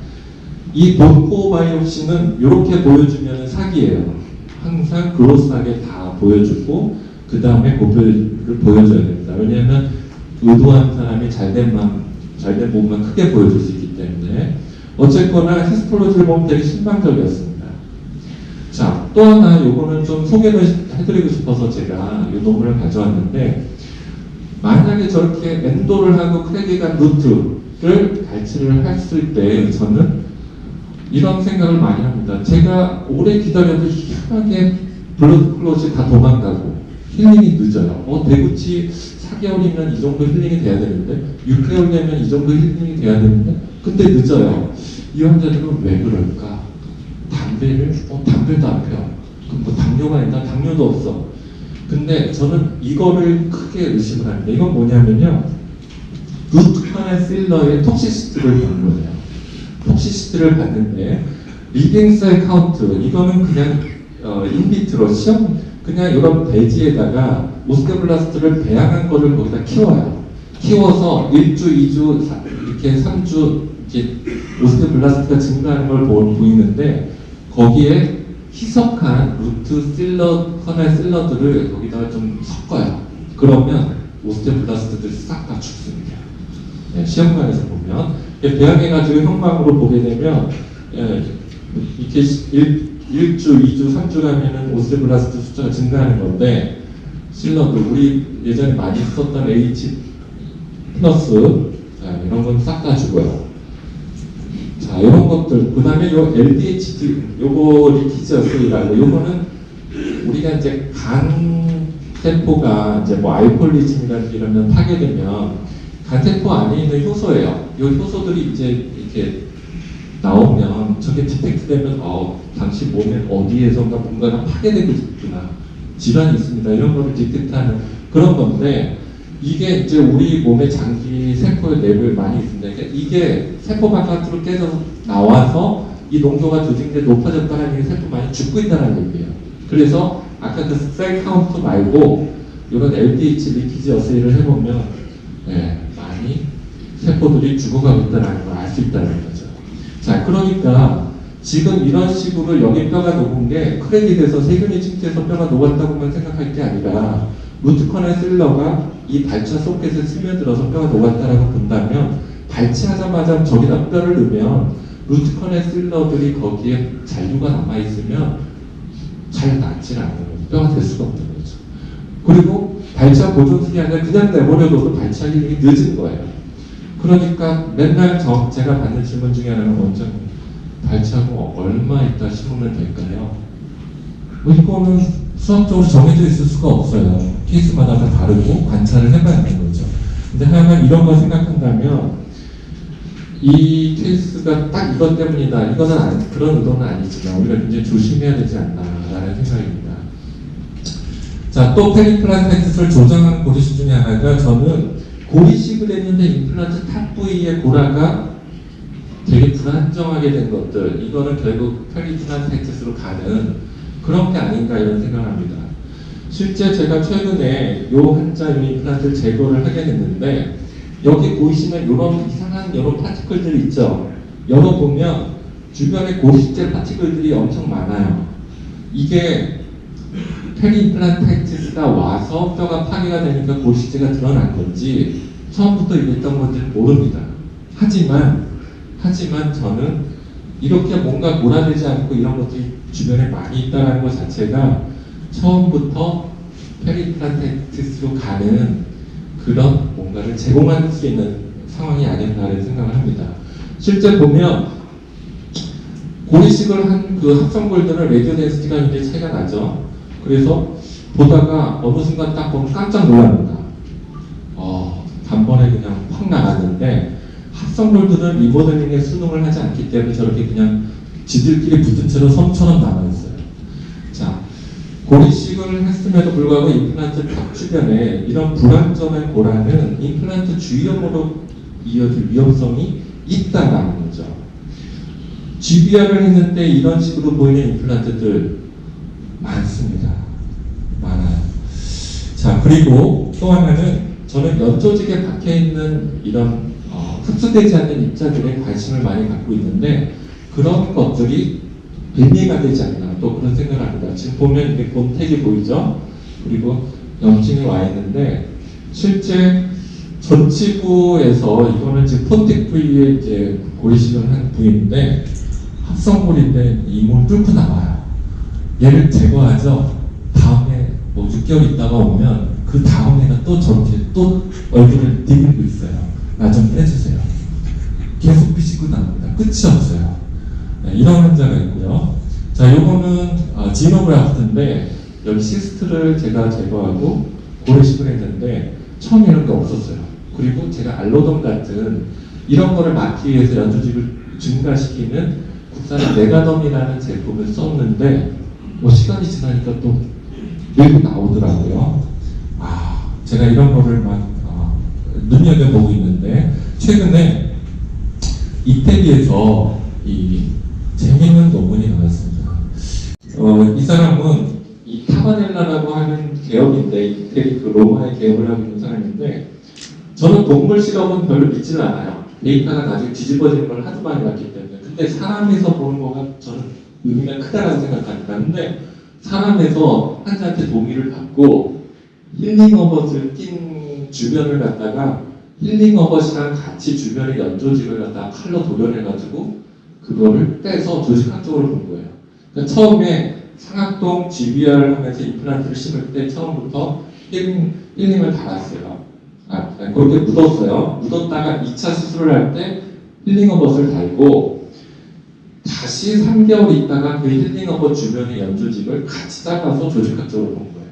이 본코 바이옵시는 이렇게 보여주면 사기예요. 항상 그로스하게 다 보여주고 그 다음에 고표를 보여줘야 됩니다. 왜냐하면 의도한 사람이 잘된 부분만 크게 보여줄 수 있기 때문에 어쨌거나 히스톨로지를 보면 되게 신방적이었습니다. 자, 또 하나 요거는 좀 소개를 해드리고 싶어서 제가 이 논문을 가져왔는데 만약에 저렇게 엔도를 하고 크레기간 루트를 발치를 했을 때 저는 이런 생각을 많이 합니다. 제가 오래 기다려도 희한하게 블러드 클로즈 다 도망가고 힐링이 늦어요. 대구치 4개월이면 이 정도 힐링이 돼야 되는데 6개월 되면 이 정도 힐링이 돼야 되는데 근데 늦어요. 이 환자들은 왜 그럴까? 담배도 안 펴요. 그럼 뭐 당뇨가 있나? 당뇨도 없어. 근데 저는 이거를 크게 의심을 합니다. 이건 뭐냐면요. 루트카넬 필러의 톡시시티를 보는 거예요. 톡시시티를 봤는데 리빙셀 카운트 이거는 그냥 인비트로 시험 그냥 이런 배지에다가 오스테오블라스트를 배양한 거를 거기다 키워요. 키워서 1주, 2주, 이렇게 3주 이렇게 오스테오블라스트가 증가하는 걸 보이는데 거기에 희석한 루트 실러, 커넬 실러들을 거기다가 좀 섞어요. 그러면 오스테오블라스트들이 싹 다 죽습니다. 네, 시험관에서 보면 배양해가지고 형광으로 보게 되면 이렇게 1주, 2주, 3주 가면은 오스테오블라스트 숫자가 증가하는 건데 실러도 우리 예전에 많이 썼던 H 플러스 이런 건 싹 다 죽어요. 자, 이런 것들 그 다음에 요 LDH 요거 리키즈어스라고 요거는 우리가 이제 간 세포가 이제 뭐 알코올리즘이라든지 이러면 파괴되면 간 세포 안에 있는 효소예요. 이 효소들이 이제 이렇게 나오면 저게 디텍트되면 당시 몸에 어디에선가 뭔가가 파괴되고 있구나, 질환이 있습니다, 이런 거를 디텍트하는 그런 건데 이게 이제 우리 몸의 장기 세포의 내부에 많이 있습니다. 그러니까 이게 세포 바깥으로 깨져서 나와서 이 농도가 조직돼 높아졌다는 게 세포 많이 죽고 있다는 얘기예요. 그래서 아까 그 셀 카운트 말고 이런 LDH 리키지 어세이를 해보면 많이 세포들이 죽어가고 있다는 걸 알 수 있다는 거죠. 자, 그러니까 지금 이런 식으로 여기 뼈가 녹은 게 크랙이 돼서 세균이 침투해서 뼈가 녹았다고만 생각할 게 아니라 루트커넬 실러가 이 발차 소켓에 스며들어서 뼈가 녹았다라고 본다면 발치하자마자 저기다 뼈를 넣으면 루트커넬 실러들이 거기에 잔류가 남아있으면 잘 낫질 않는 거죠. 뼈가 될 수가 없는 거죠. 그리고 발치하 보존술이 아니라 그냥 내버려둬도 발치하기 늦은 거예요. 그러니까 맨날 제가 받는 질문 중에 하나는 원장님, 발치하고 얼마 있다 심으면 될까요? 이거는 수학적으로 정해져 있을 수가 없어요. 케이스마다 다 다르고 관찰을 해봐야 하는 거죠. 근데 하여간 이런 걸 생각한다면 이 케이스가 딱 이것 때문이다, 이거는 그런 의도는 아니지만 우리가 굉장히 조심해야 되지 않나라는 생각입니다. 자, 또 페리플란테이트를 조정하는 고리수 중에 하나가 저는 고리식을 했는데 임플란트 탑 부위의 고라가 되게 불안정하게 된 것들, 이거는 결국 페리플란테이티스로 가는 그런 게 아닌가 이런 생각을 합니다. 실제 제가 최근에 요 환자 요 임플란트를 제거를 하게 됐는데 여기 보이시면 이런 이상한 이런 파티클들이 있죠. 열어보면 주변에 고리식제 파티클들이 엄청 많아요. 이게 페리임플란타이티스가 와서 뼈가 파괴가 되니까 고리식제가 드러난 건지 처음부터 이랬던 건지 모릅니다. 하지만 저는 이렇게 뭔가 몰아내지 않고 이런 것들이 주변에 많이 있다는 것 자체가 처음부터 페리임플란타이티스로 가는 그런 뭔가를 제공할 수 있는 상황이 아니었나라는 생각을 합니다. 실제 보면 고리식을 한 그 합성골들은 레디오 덴시티가 굉장히 차이가 나죠. 그래서 보다가 어느 순간 딱 보면 깜짝 놀랍니다. 단번에 그냥 확 나갔는데 합성골들은 리모델링에 순응을 하지 않기 때문에 저렇게 그냥 지들끼리 붙은 채로 섬처럼 남아있어요. 자, 고리식을 했음에도 불구하고 임플란트 탑 주변에 이런 불안정한 고라는 임플란트 주위염으로 이어질 위험성이 있다라는 거죠. GBR을 했는데 이런 식으로 보이는 임플란트들 많습니다. 많아요. 자, 그리고 또 하나는 저는 연조직에 박혀있는 이런 흡수되지 않는 입자들에 관심을 많이 갖고 있는데 그런 것들이 빌미가 되지 않나 또 그런 생각을 합니다. 지금 보면 이게 본택이 보이죠? 그리고 염증이 와 있는데 실제 전치부에서 이거는 지금 폰택 부위에 이제 고리식을 한 부위인데 합성골인데 이 몸을 뚫고 나와요. 얘를 제거하죠. 다음에 뭐 6개월 있다가 오면 그 다음에는 또 저렇게 또 얼굴을 디밀고 있어요. 나 좀 빼주세요. 계속 삐지고 나옵니다. 끝이 없어요. 네, 이런 환자가 있고요. 자, 요거는 지노그라프트인데 여기 시스트를 제가 제거하고 고리식을 했는데 처음 이런 게 없었어요. 그리고 제가 알로돈 같은 이런 거를 막기 위해서 연조직을 증가시키는 국산의 메가덤이라는 제품을 썼는데 뭐 시간이 지나니까 또 밀고 나오더라고요. 제가 이런 거를 막 눈여겨보고 있는데 최근에 이태리에서 이 재미있는 논문이 나왔습니다. 이 사람은 이 타바넬라라고 하는 계열인데 이태리 그 로마의 계열을 하고 있는 사람인데 저는 동물 실험은 별로 믿지는 않아요. 데이터가 나중에 뒤집어지는 걸 하도 많이 봤기 때문에. 근데 사람에서 보는 거가 저는 의미가 크다라고 생각합니다. 근데 사람에서 환자한테 동의를 받고 힐링어벗을 낀 주변을 갖다가 힐링어벗이랑 같이 주변의 연조직을 갖다가 칼로 도려내가지고 그거를 떼서 조직학적으로 본 거예요. 그러니까 처음에 상악동 GBR을 하면서 임플란트를 심을 때 처음부터 힐링을 달았어요. 그렇게 묻었어요. 묻었다가 2차 수술을 할 때 힐링어벗을 달고 다시 3개월 있다가 그 힐링어벗 주변의 연조직을 같이 잘라서 조직학적으로 본 거예요.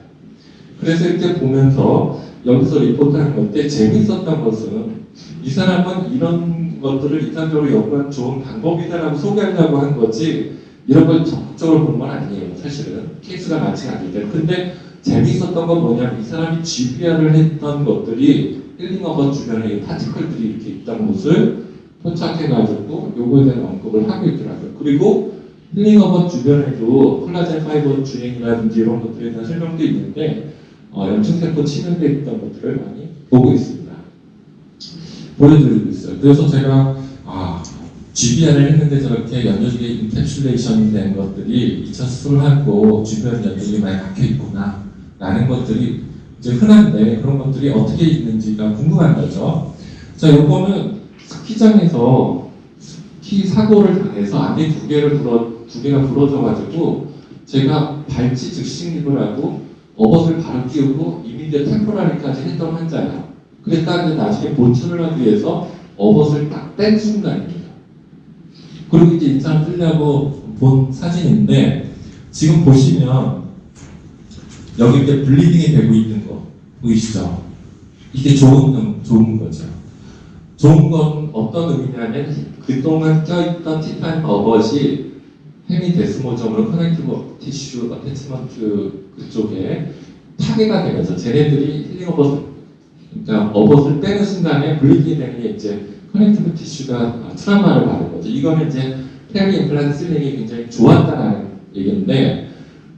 그래서 이렇게 보면서 여기서 리포트한 건데 재밌었던 것은 이 사람은 이런 것들을 이상적으로 연구한 좋은 방법이다라고 소개하려고 한 거지 이런 걸 적극적으로 본 건 아니에요. 사실은 케이스가 많지 않기 때문에. 근데 재밌었던 건 뭐냐면 이 사람이 GBR을 했던 것들이 힐링어벗 주변에 파티클들이 이렇게 있다는 것을 포착해가지고 요거에 대한 언급을 하고 있더라고요. 그리고 힐링어벗 주변에도 콜라겐 파이버 주행이라든지 이런 것들에 대한 설명도 있는데 염증세포 치료에 있던 것들을 많이 보고 있습니다. 보여드리고 있어요. 그래서 제가 GBR을 했는데 저렇게 연조직에 인캡슐레이션이 된 것들이 2차 수술을 하고 주변 연조직이 많이 박혀 있구나 라는 것들이 이제 흔한데 그런 것들이 어떻게 있는지가 궁금한 거죠. 자, 요거는 스키장에서 스키 사고를 당해서 안에 두 개가 부러져가지고 제가 발치 즉식립을 하고 어벗을 바로 끼우고 이미디어 템포라리까지 했던 환자예요. 그랬다가 나중에 보충을 하기 위해서 어벗을 딱 뗀 순간입니다. 그리고 이제 인상 뜨려고 본 사진인데 지금 보시면 여기 이렇게 블리딩이 되고 있는 거 보이시죠? 이게 좋은 거죠. 좋은 건 어떤 의미냐면 그동안 껴있던 티타늄 어벗이 헤미데스모점으로 커넥티브 티슈 어태치먼트 그쪽에 파괴가 되면서 쟤네들이 힐링어벗을 그러니까 업옷을 빼는 순간에 블리딩이 되는 게 이제 커넥티브 티슈가 트라우마를 받은 거죠. 이거는 이제 페리 임플란트 실링이 굉장히 좋았다는 얘기인데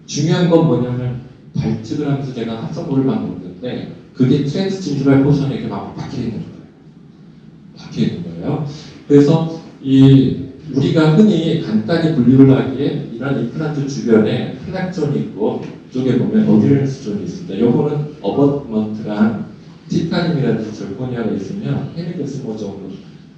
중요한 건 뭐냐면 발측을 하면서 제가 합성고를 막 놓는데 그게 트랜스 진주랄 포션에 이렇게 막 박혀 있는 거예요. 박혀 있는 거예요. 그래서 우리가 흔히 간단히 분류를 하기에 이런 임플란트 주변에 플락존이 있고 이쪽에 보면 어드레런스 존이 있습니다. 요거는 어버먼트랑 티타늄이라든지 절코니아가 있으면 헤미데스모 정도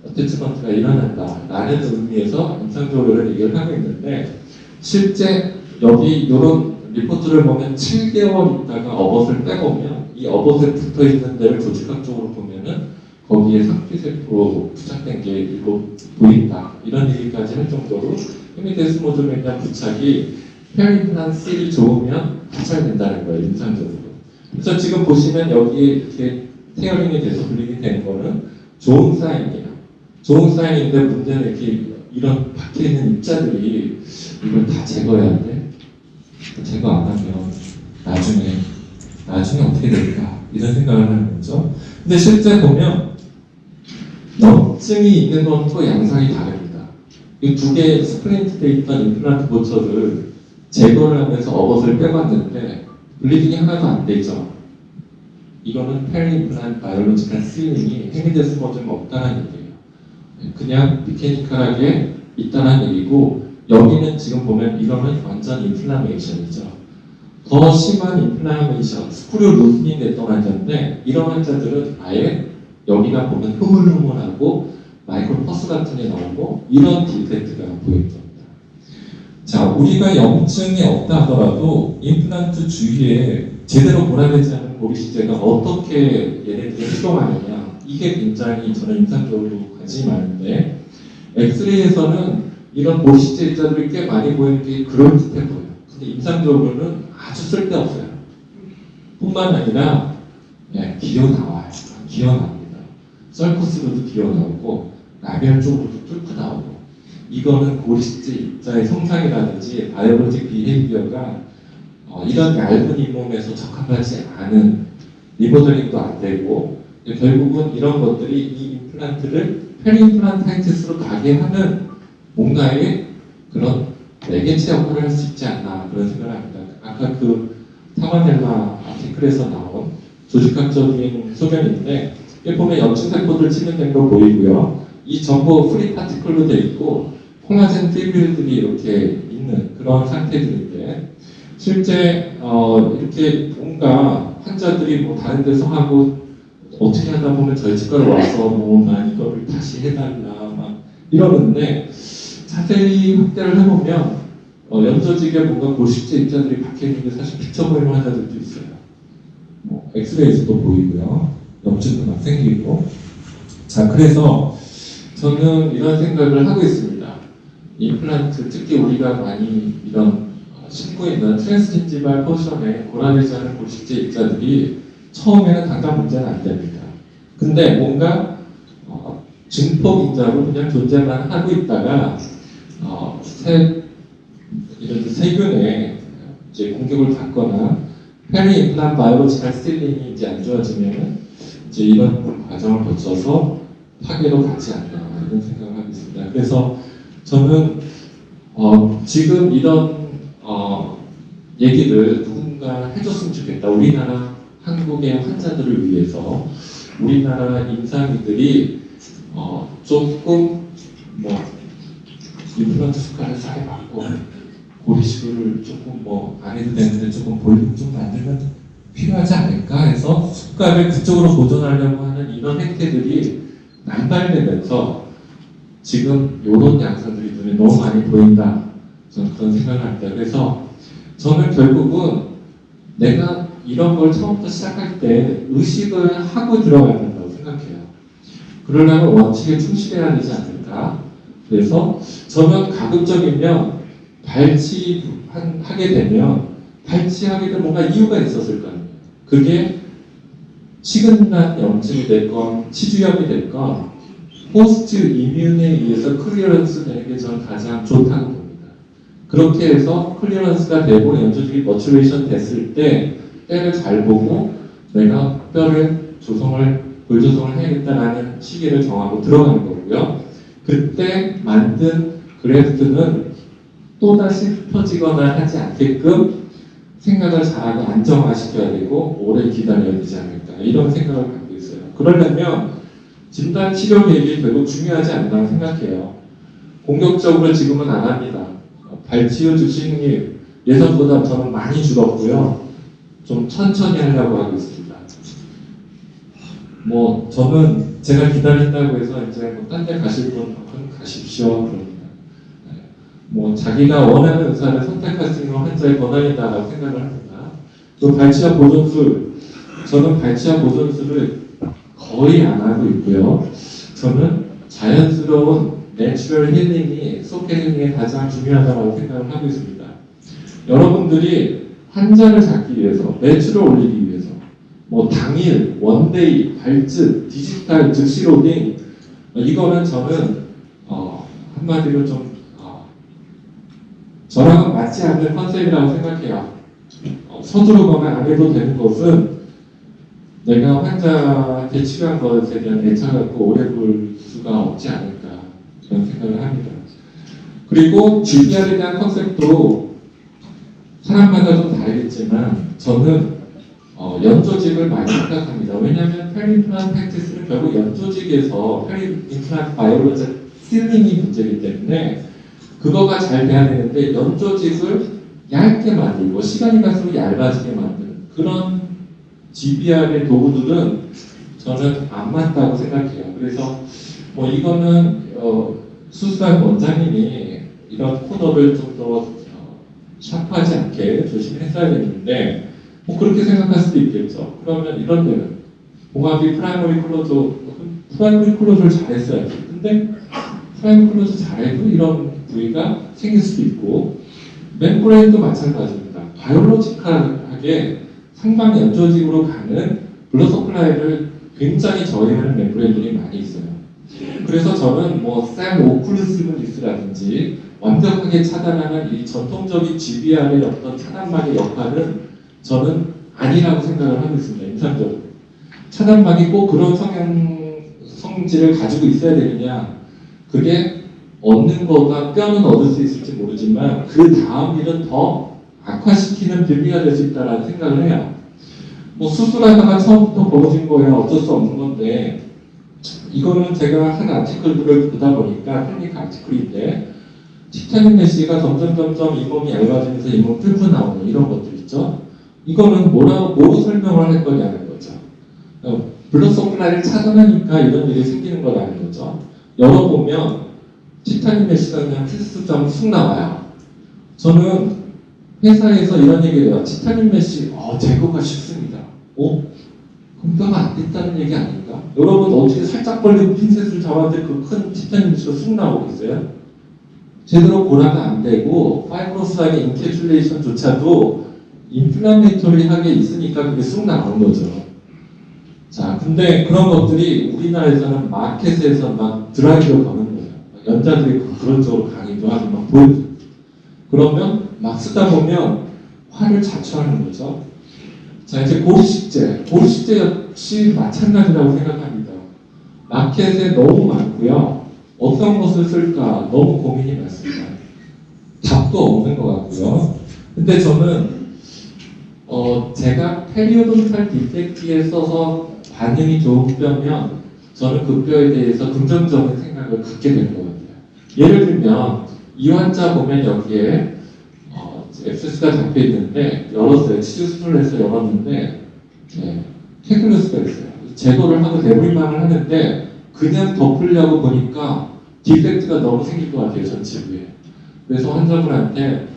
어태치먼트가 일어난다라는 의미에서 임상적으로 얘기를 하고 있는데 실제 여기 이런 리포트를 보면 7개월 있다가 업옷을 빼보면 이 업옷에 붙어 있는 데를 조직학적으로 보면은 거기에 상피세포로 부착된 게 일부 보인다 이런 얘기까지 할 정도로 헤미데스모즘에 대한 부착이 페리플란실이 좋으면 부착된다는 거예요 임상적으로. 그래서 지금 보시면 여기에 이렇게 테어링이 돼서 분리이 되는 거는 좋은 사인이에요. 좋은 사인인데 문제는 이렇게 이런 박혀 있는 입자들이 이걸 다 제거해야 돼. 제거 안 하면 나중에 어떻게 될까 이런 생각을 하는 거죠. 근데 실제 보면 염증이 있는 건 또 양상이 다릅니다. 이 두 개의 스프린트돼 있던 임플란트 보처를 제거를 하면서 업옷을 빼봤는데 블리딩이 하나도 안 되죠. 이거는 페리 임플란트 바이올로지컬 실링이 헤미데스모즘 없다는 얘기예요. 그냥 미케니컬하게 있다는 얘기고 여기는 지금 보면 이거는 완전 인플라메이션이죠. 더 심한 인플라메이션, 스크류 루틴이 됐던 환자인데 이런 환자들은 아예 여기가 보면 흐물흐물하고 마이크로 퍼스 같은 게 나오고 이런 디펙트가 보입니다. 자, 우리가 염증이 없다 하더라도 임플란트 주위에 제대로 몰아내지 않은 고리시제가 어떻게 얘네들이 활동하느냐 이게 굉장히 저는 임상적으로 관심이 많은데 엑스레이에서는 이런 고리시제 입자들이 꽤 많이 보이는 게 그럴듯해 보여요. 근데 임상적으로는 아주 쓸데없어요. 뿐만 아니라 기어나와요. 기어나옵니다. 썰코스로도 기어나오고 라비알 쪽으로도 뚫고 나오고 이거는 고리시제 입자의 성상이라든지 바이오로직 비헤이비어가 이런 얇은 잇몸에서 적합하지 않은 리모델링도 안 되고 결국은 이런 것들이 이 임플란트를 페리임플란타이티스로 가게 하는 뭔가의 그런 매개체 역할을 할 수 있지 않나 그런 생각을 합니다. 아까 그 타마넬라 아티클에서 나온 조직학적인 소견인데 여기 보면 염증세포들 치료된 거 보이고요. 이 전부 프리 파티클로 되어 있고 콜라겐 필들이 이렇게 있는 그런 상태들인데 실제 이렇게 뭔가 환자들이 뭐 다른 데서 하고 어떻게 하다 보면 저희 치과로 와서 나 이거를 다시 해달라 막 이러는데 자세히 확대를 해보면 연조직에 뭔가 고식제 입자들이 박혀있는 게 사실 비쳐 보이는 환자들도 있어요. 뭐 엑스레이에서도 보이고요. 염증도 막 생기고 자 그래서 저는 이런 생각을 하고 있습니다. 임플란트 특히 우리가 많이 이런 신고 있는 트랜스진지발 포션에 고라되지 않은 고식제 입자들이 처음에는 당장 문제는 안 됩니다. 근데 뭔가 증폭 인자로 그냥 존재만 하고 있다가 이런 세균에 이제 공격을 받거나 페리 임플란트 바이오로지컬 스틸링이 이제 안 좋아지면은 이제 이런 과정을 거쳐서 파괴로 가지 않나 이런 생각을 하고 있습니다. 그래서 저는 지금 이런 얘기를 누군가 해줬으면 좋겠다. 우리나라 한국의 환자들을 위해서 우리나라 임상의들이 조금 뭐 임플란트 숟가락을 싸게 받고 고리시도를 조금 뭐 안 해도 되는데 조금 볼륨 좀 만들면 필요하지 않을까 해서 숟가락을 그쪽으로 보존하려고 하는 이런 행태들이 남발되면서 지금 이런 양상들이 눈에 너무 많이 보인다. 저는 그런 생각을 합니다. 그래서 저는 결국은 내가 이런 걸 처음부터 시작할 때 의식을 하고 들어가야 된다고 생각해요. 그러려면 원칙에 충실해야 되지 않을까. 그래서 저는 가급적이면 발치하게 되면 뭔가 이유가 있었을 거 아니에요. 그게 치근난 염증이 됐건 치주염이 됐건 포스트 이뮨에 의해서 클리어런스 되는 게 저는 가장 좋다고 봅니다. 그렇게 해서 클리어런스가 되고 연조직이 머추레이션 됐을 때 때를 잘 보고 내가 뼈를 골조성을 해야겠다라는 시기를 정하고 들어가는 거고요. 그때 만든 그래프트는 또다시 펴지거나 하지 않게끔 생각을 잘하고 안정화시켜야 되고 오래 기다려야 되지 않을까 이런 생각을 갖고 있어요. 그러려면 진단 치료 계획이 별로 중요하지 않다고 생각해요. 공격적으로 지금은 안 합니다. 발치유 주식률 예전보다 저는 많이 줄었고요. 좀 천천히 하려고 하고 있습니다. 뭐 저는 제가 기다린다고 해서 이제 뭐 딴 데 가실 분 가십시오 그럽니다. 뭐 자기가 원하는 의사를 선택할 수 있는 환자의 권한이다라고 생각을 합니다. 또 발치와 보존술, 저는 발치와 보존술을 거의 안 하고 있고요. 저는 자연스러운 내추럴 힐링이 소켓 힐링에 가장 중요하다고 생각을 하고 있습니다. 여러분들이 환자를 잡기 위해서, 매출을 올리기 위해서, 뭐 당일, 원데이, 발즈, 디지털, 즉시 로딩 이거는 저는 한마디로 좀 저랑은 맞지 않는 컨셉이라고 생각해요. 서두르거나 안 해도 되는 것은 내가 환자한테 치료한 것에 대한 애착을 갖고 오래 볼 수가 없지 않을까 그런 생각을 합니다. 그리고 GPR에 대한 컨셉도 사람마다 좀 다르겠지만 저는 연조직을 많이 생각합니다. 왜냐하면 페리임플란트 프랙티스는 결국 연조직에서 페리임플란트 바이올로지 실링이 문제이기 때문에 그거가 잘 돼야 되는데 연조직을 얇게 만들고 시간이 갈수록 얇아지게 만드는 그런 GBR의 도구들은 저는 안 맞다고 생각해요. 그래서 뭐 이거는 수술한 원장님이 이런 코너를 좀 더 샤프하지 않게 조심했어야 되는데 뭐 그렇게 생각할 수도 있겠죠. 그러면 이런 데는 봉합이 프라이머리 클로즈를 잘했어야지. 근데 프라이머리 클로즈 잘해도 이런 부위가 생길 수도 있고 멤브레인도 마찬가지입니다. 바이올로지컬하게 상방 연조직으로 가는 블러드 서플라이를 굉장히 저해하는 멤브레인들이 많이 있어요. 그래서 저는 뭐 셀 오클루시브니스라든지 완벽하게 차단하는 이 전통적인 GBR의 어떤 차단막의 역할은 저는 아니라고 생각을 하고 있습니다. 인상적으로. 차단막이 꼭 그런 성질을 가지고 있어야 되느냐 그게 얻는 거가 뼈는 얻을 수 있을지 모르지만 그 다음 일은 더 악화시키는 빌미가 될 수 있다는 생각을 해요. 뭐 수술하다가 처음부터 벌어진 거야 어쩔 수 없는 건데 이거는 제가 한 아티클들을 보다 보니까 클리닉 아티클인데 티타늄 메쉬가 점점 잇몸이 얇아지면서 잇몸 뚫고 나오는 이런 것들 있죠. 이거는 뭐로 설명을 할 거냐는 거죠. 블러드 서플라이를 차단하니까 이런 일이 생기는 거라는 거죠. 열어보면 티타늄 메쉬가 그냥 필수점 쑥 나와요. 저는 회사에서 이런 얘기를 해요. 티타늄 메쉬 제거가 쉽습니다. 그럼 뼈가 안 됐다는 얘기 아닌가? 여러분 어떻게 살짝 벌리고 핀셋을 잡았는데 그 큰 티타늄 메쉬가 쑥 나오겠어요? 제대로 고라가 안 되고 파이브로스하게 인캐슐레이션조차도 인플라메이토리하게 있으니까 그게 쑥 나오는 거죠. 자, 근데 그런 것들이 우리나라에서는 마켓에서 막 드라이브를 거는 거예요. 연자들이 그런 쪽으로 강의도 하고 막 보여줘요. 그러면 막 쓰다 보면 화를 자초하는 거죠. 자, 이제 고리식재 역시 마찬가지라고 생각합니다. 마켓에 너무 많고요. 어떤 것을 쓸까 너무 고민이 많습니다. 답도 없는 것 같고요. 근데 저는 제가 페리오돈탈 디펙트에 써서 반응이 좋은 뼈면 저는 그 뼈에 대해서 긍정적인 생각을 갖게 되는 것 같아요. 예를 들면 이 환자 보면 여기에 엑세스가 잡혀 있는데 열었어요. 치주 수술을 해서 열었는데 테클러스가 있어요. 제거를 하고 대물림을 하는데 그냥 덮으려고 보니까 디펙트가 너무 생길 것 같아요. 전치부에. 그래서 환자분한테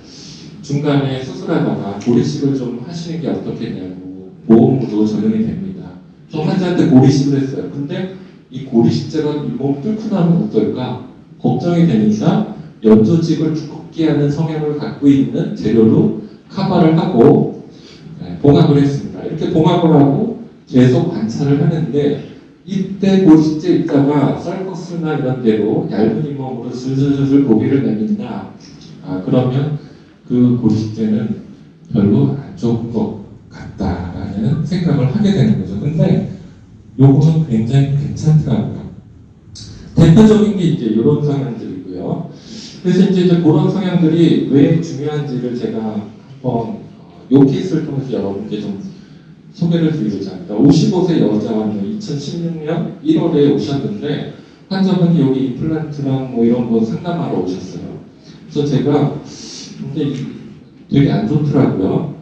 중간에 수술하다가 고리식을 좀 하시는 게 어떻겠냐고 보험으로 적용이 됩니다. 저 환자한테 고리식을 했어요. 근데 이 고리식제가 잇몸 뚫고 나면 어떨까 걱정이 되니까 연조직을 두껍게 하는 성향을 갖고 있는 재료로 카바를 하고 봉합을 했습니다. 이렇게 봉합을 하고 계속 관찰을 하는데 이때 고리식제 입자가 썰커스나 이런 데로 얇은 잇몸으로 슬슬슬 고기를 내민다. 그러면 그 고리식제는 별로 안 좋은 것 같다라는 생각을 하게 되는 거죠. 근데 요거는 굉장히 괜찮더라고요. 대표적인 게 이제 이런 성향들이고요. 그래서 이제 그런 성향들이 왜 중요한지를 제가 한번 요 케이스를 통해서 여러분께 좀 소개를 드리고자 합니다. 55세 여자는 2016년 1월에 오셨는데 환자분이 여기 임플란트랑 뭐 이런 거 상담하러 오셨어요. 그래서 제가 근데 되게 안 좋더라고요.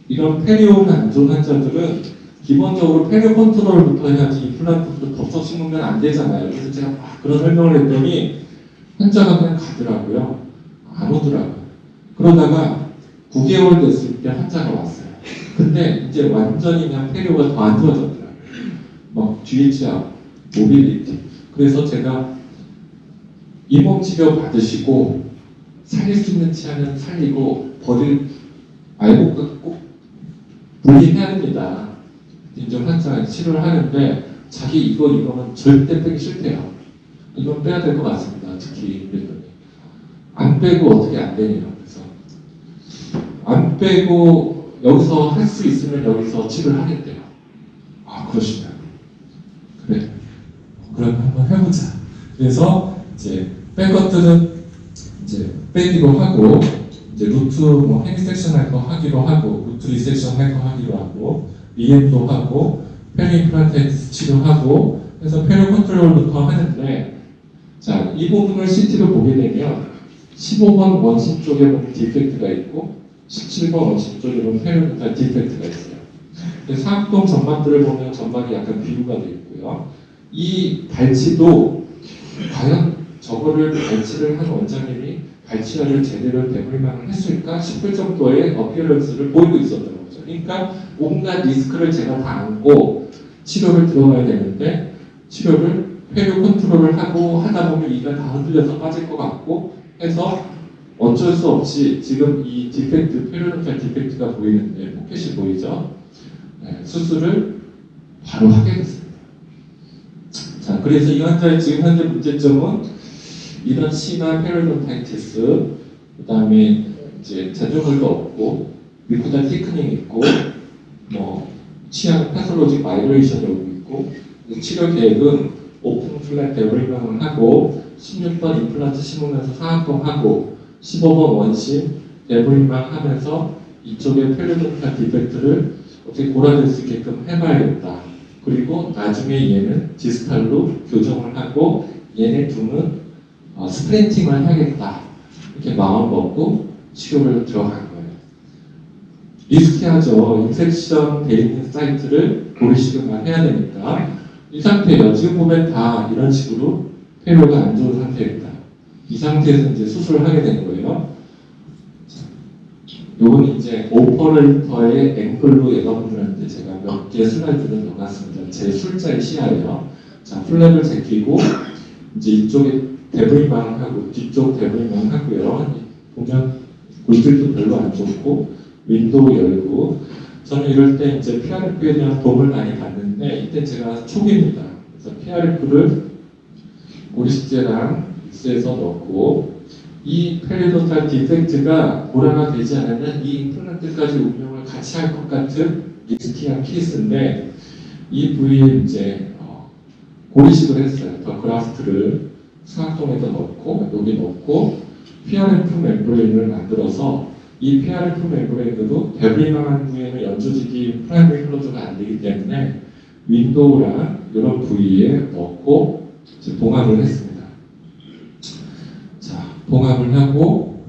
이런 페리오가 안 좋은 환자들은 기본적으로 페리오 컨트롤부터 해야지 임플란트부터 덮쳐 심으면 안 되잖아요. 그래서 제가 막 그런 설명을 했더니 환자가 그냥 가더라고요. 안 오더라고요. 그러다가 9개월 됐을 때 환자가 왔어요. 근데 이제 완전히 그냥 페리오가 더 안 좋아졌더라고요. 막 GHR, 모빌리티. 그래서 제가 이몸 치료 받으시고 살릴 수 있는 치아는 살리고 알고 꼭 분리해야 됩니다. 이제 환자가 치료를 하는데 자기 이거는 절대 빼기 싫대요. 이건 빼야 될 것 같습니다. 특히 그랬더니 안 빼고 어떻게 안 되냐. 그래서 안 빼고 여기서 할 수 있으면 여기서 치료를 하겠대요. 아 그러시나요? 그래. 그럼 한번 해보자. 그래서 이제 뺀 것들은 이제 빼기로 하고 이제 루트 뭐 헤미섹션 할 거 하기로 하고 루트 리섹션 할 거 하기로 하고 리엠도 하고 페리 임플란트 치료하고 해서 페리 컨트롤부터 하는데 자 이 부분을 CT로 보게 되면 15번 원심 쪽에 보면 디펙트가 있고 17번 원심 쪽에 보면 페리 임플란트 디펙트가 있어요. 사각동 전반들을 보면 전반이 약간 비루가 되어 있고요. 이 발치도 과연 저거를 발치를 한 원장님이 발치를 제대로 대물림을 했을까 싶을 정도의 어피어런스를 보이고 있었던 거죠. 그러니까 온갖 리스크를 제가 다 안고 치료를 들어가야 되는데 치료를 회료 컨트롤을 하고 하다 보면 이가 다 흔들려서 빠질 것 같고 해서 어쩔 수 없이 지금 이 디펙트, 페리오돈탈 디펙트가 보이는데 포켓이 보이죠? 네, 수술을 바로 하게 됐습니다. 자, 그래서 이 환자의 지금 현재 문제점은 이런 심한 페리오돈타이티스, 그 다음에 이제 잔존물도 없고, 뮤코다 티크닝 있고, 뭐 치아 패솔로직 마이그레이션이 오고 있고, 치료 계획은 오픈 플랫 데브리망을 하고, 16번 임플란트 심으면서 사각동 하고, 15번 원심 데브리망 하면서 이쪽에 페리오돈탈 디펙트를 어떻게 골아낼 수 있게끔 해봐야겠다. 그리고 나중에 얘는 디스탈로 교정을 하고 얘네 둘은 스프린팅을 하겠다. 이렇게 마음 먹고 치료를 들어간 거예요. 리스키하죠. 인섹션 돼 있는 사이트를 고리식음을 해야 되니까 이 상태예요. 지금 보면 다 이런 식으로 페리오가 안 좋은 상태입니다. 이 상태에서 이제 수술을 하게 되는 거예요. 요건 이제 오퍼레이터의 앵글로 여러분들한테 제가 몇 개 슬라이드를 넣어놨습니다. 제 술자의 시야예요. 자, 플랩을 제끼고 이제 이쪽에 데브리망하고 뒤쪽 데브리망 하고요. 보면 골들도 별로 안 좋고 윈도우 열고 저는 이럴 때 이제 PRF에 대한 도움을 많이 받는데 이때 제가 초기입니다. 그래서 PRF를 고리식제랑 믹스해서 넣고 이 페리오돈탈 디펙트가 고라가 되지 않으면 이 임플란트까지 운영을 같이 할 것 같은 리스키한 케이스인데 이 부위에 이제 고리식을 했어요. 더 그라프트를 사각동에다 넣고 여기 넣고 PRF 멤브레인을 만들어서 이 PRF 멤브레인으로 데브리망한 부위에는 연조직이 프라이머리 클로즈가 안 되기 때문에 윈도우랑 이런 부위에 넣고 이제 봉합을 했습니다. 봉합을 하고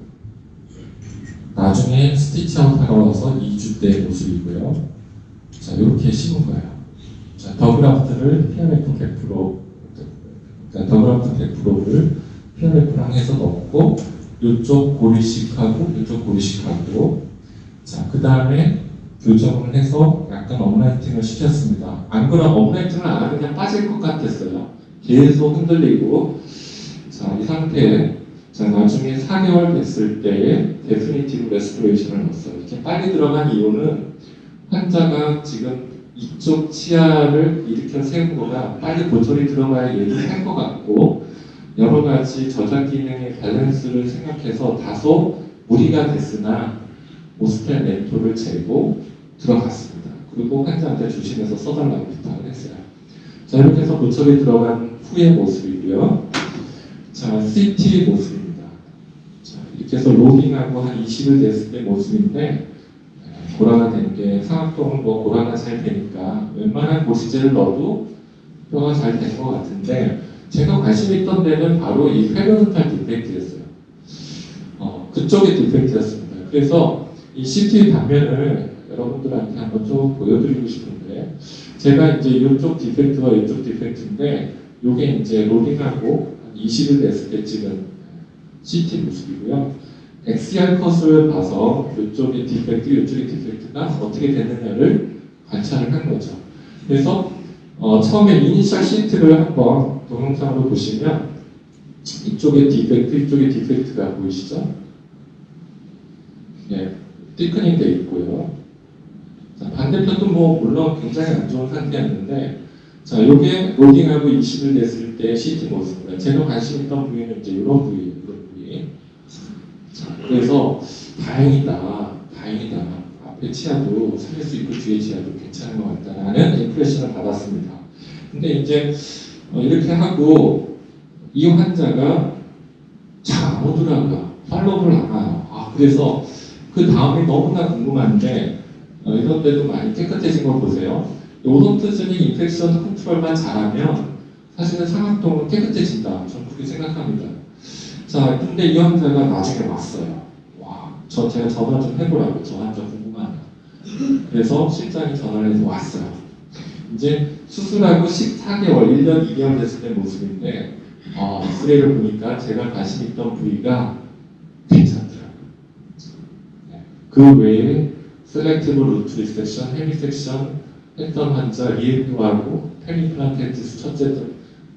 나중에 스티치아웃 하러 와서 2주 때 모습이고요. 자, 이렇게 심은 거예요. 자, 더그라프트를 PRF 100%, 그러니까 더그라프트 100%를 PRF랑 해서 넣고 이쪽 고리식하고 이쪽 고리식하고 자, 그 다음에 교정을 해서 약간 업라이팅을 시켰습니다. 안 그러면 업라이팅을 안 하면 그냥 빠질 것 같았어요. 계속 흔들리고 자, 이 상태에 자, 나중에 4개월 됐을 때에 데피니티브 레스토레이션을 넣었어요. 이렇게 빨리 들어간 이유는 환자가 지금 이쪽 치아를 일으켜 세운 거가 빨리 고철이 들어가야 얘기할 것 같고 여러 가지 저장 기능의 밸런스를 생각해서 다소 무리가 됐으나 오스텔 멘토를 재고 들어갔습니다. 그리고 환자한테 주심해서 써달라고 부탁을 했어요. 자, 이렇게 해서 고척에 들어간 후의 모습이고요. 자, CT 모습입니다. 자, 이렇게 해서 로딩하고 한 20일 됐을 때 모습인데, 고라가 된 게 상악동은 뭐 고라가 잘 되니까 웬만한 고시제를 넣어도 뼈가 잘 된 것 같은데, 제가 관심 있던 데는 바로 이 페리오돈탈 디펙트였어요. 그쪽의 디펙트였습니다. 그래서 이 CT 단면을 여러분들한테 한번 좀 보여드리고 싶은데, 제가 이제 이쪽 디펙트와 이쪽 디펙트인데, 이게 이제 로딩하고 한 20일 됐을 때 찍은 CT 모습이고요. XR 컷을 봐서 이쪽의 디펙트, 이쪽의 디펙트가 어떻게 됐느냐를 관찰을 한 거죠. 그래서 처음에 이니셜 CT를 한번 동영상으로 보시면 이쪽에 디펙트, 이쪽에 디펙트가 보이시죠? 네, 티크닝 돼 있고요. 자, 반대편도 뭐 물론 굉장히 안 좋은 상태였는데, 자, 요게 로딩하고 20일 됐을 때 CT 모습입니다. 제가 관심 있던 부위는 이제 이런 부위, 이런 부위. 자, 그래서 다행이다. 앞에 치아도 살릴 수 있고 뒤에 치아도 괜찮은 것 같다라는 임프레션을 받았습니다. 근데 이제 이렇게 하고 이 환자가 잘 안 오더라고요. 팔로우를 안 와요. 그래서 그 다음이 너무나 궁금한데, 이런 데도 많이 깨끗해진 걸 보세요. 오돈토제닉 인펙션 컨트롤만 잘하면 사실은 상악동은 깨끗해진다. 저는 그렇게 생각합니다. 자, 근데 이 환자가 나중에 왔어요. 제가 전화 좀 해보라고. 저 환자 궁금하다. 그래서 실장이 전화를 해서 왔어요. 이제 수술하고 14개월, 1년, 2개월 됐을 때 모습인데, 엑스레이를 보니까 제가 관심 있던 부위가 괜찮더라고요. 네. 그 외에 셀렉티브 루트 리섹션, 헤미섹션 했던 환자, 리에피하고 페리플란테티스 첫째 등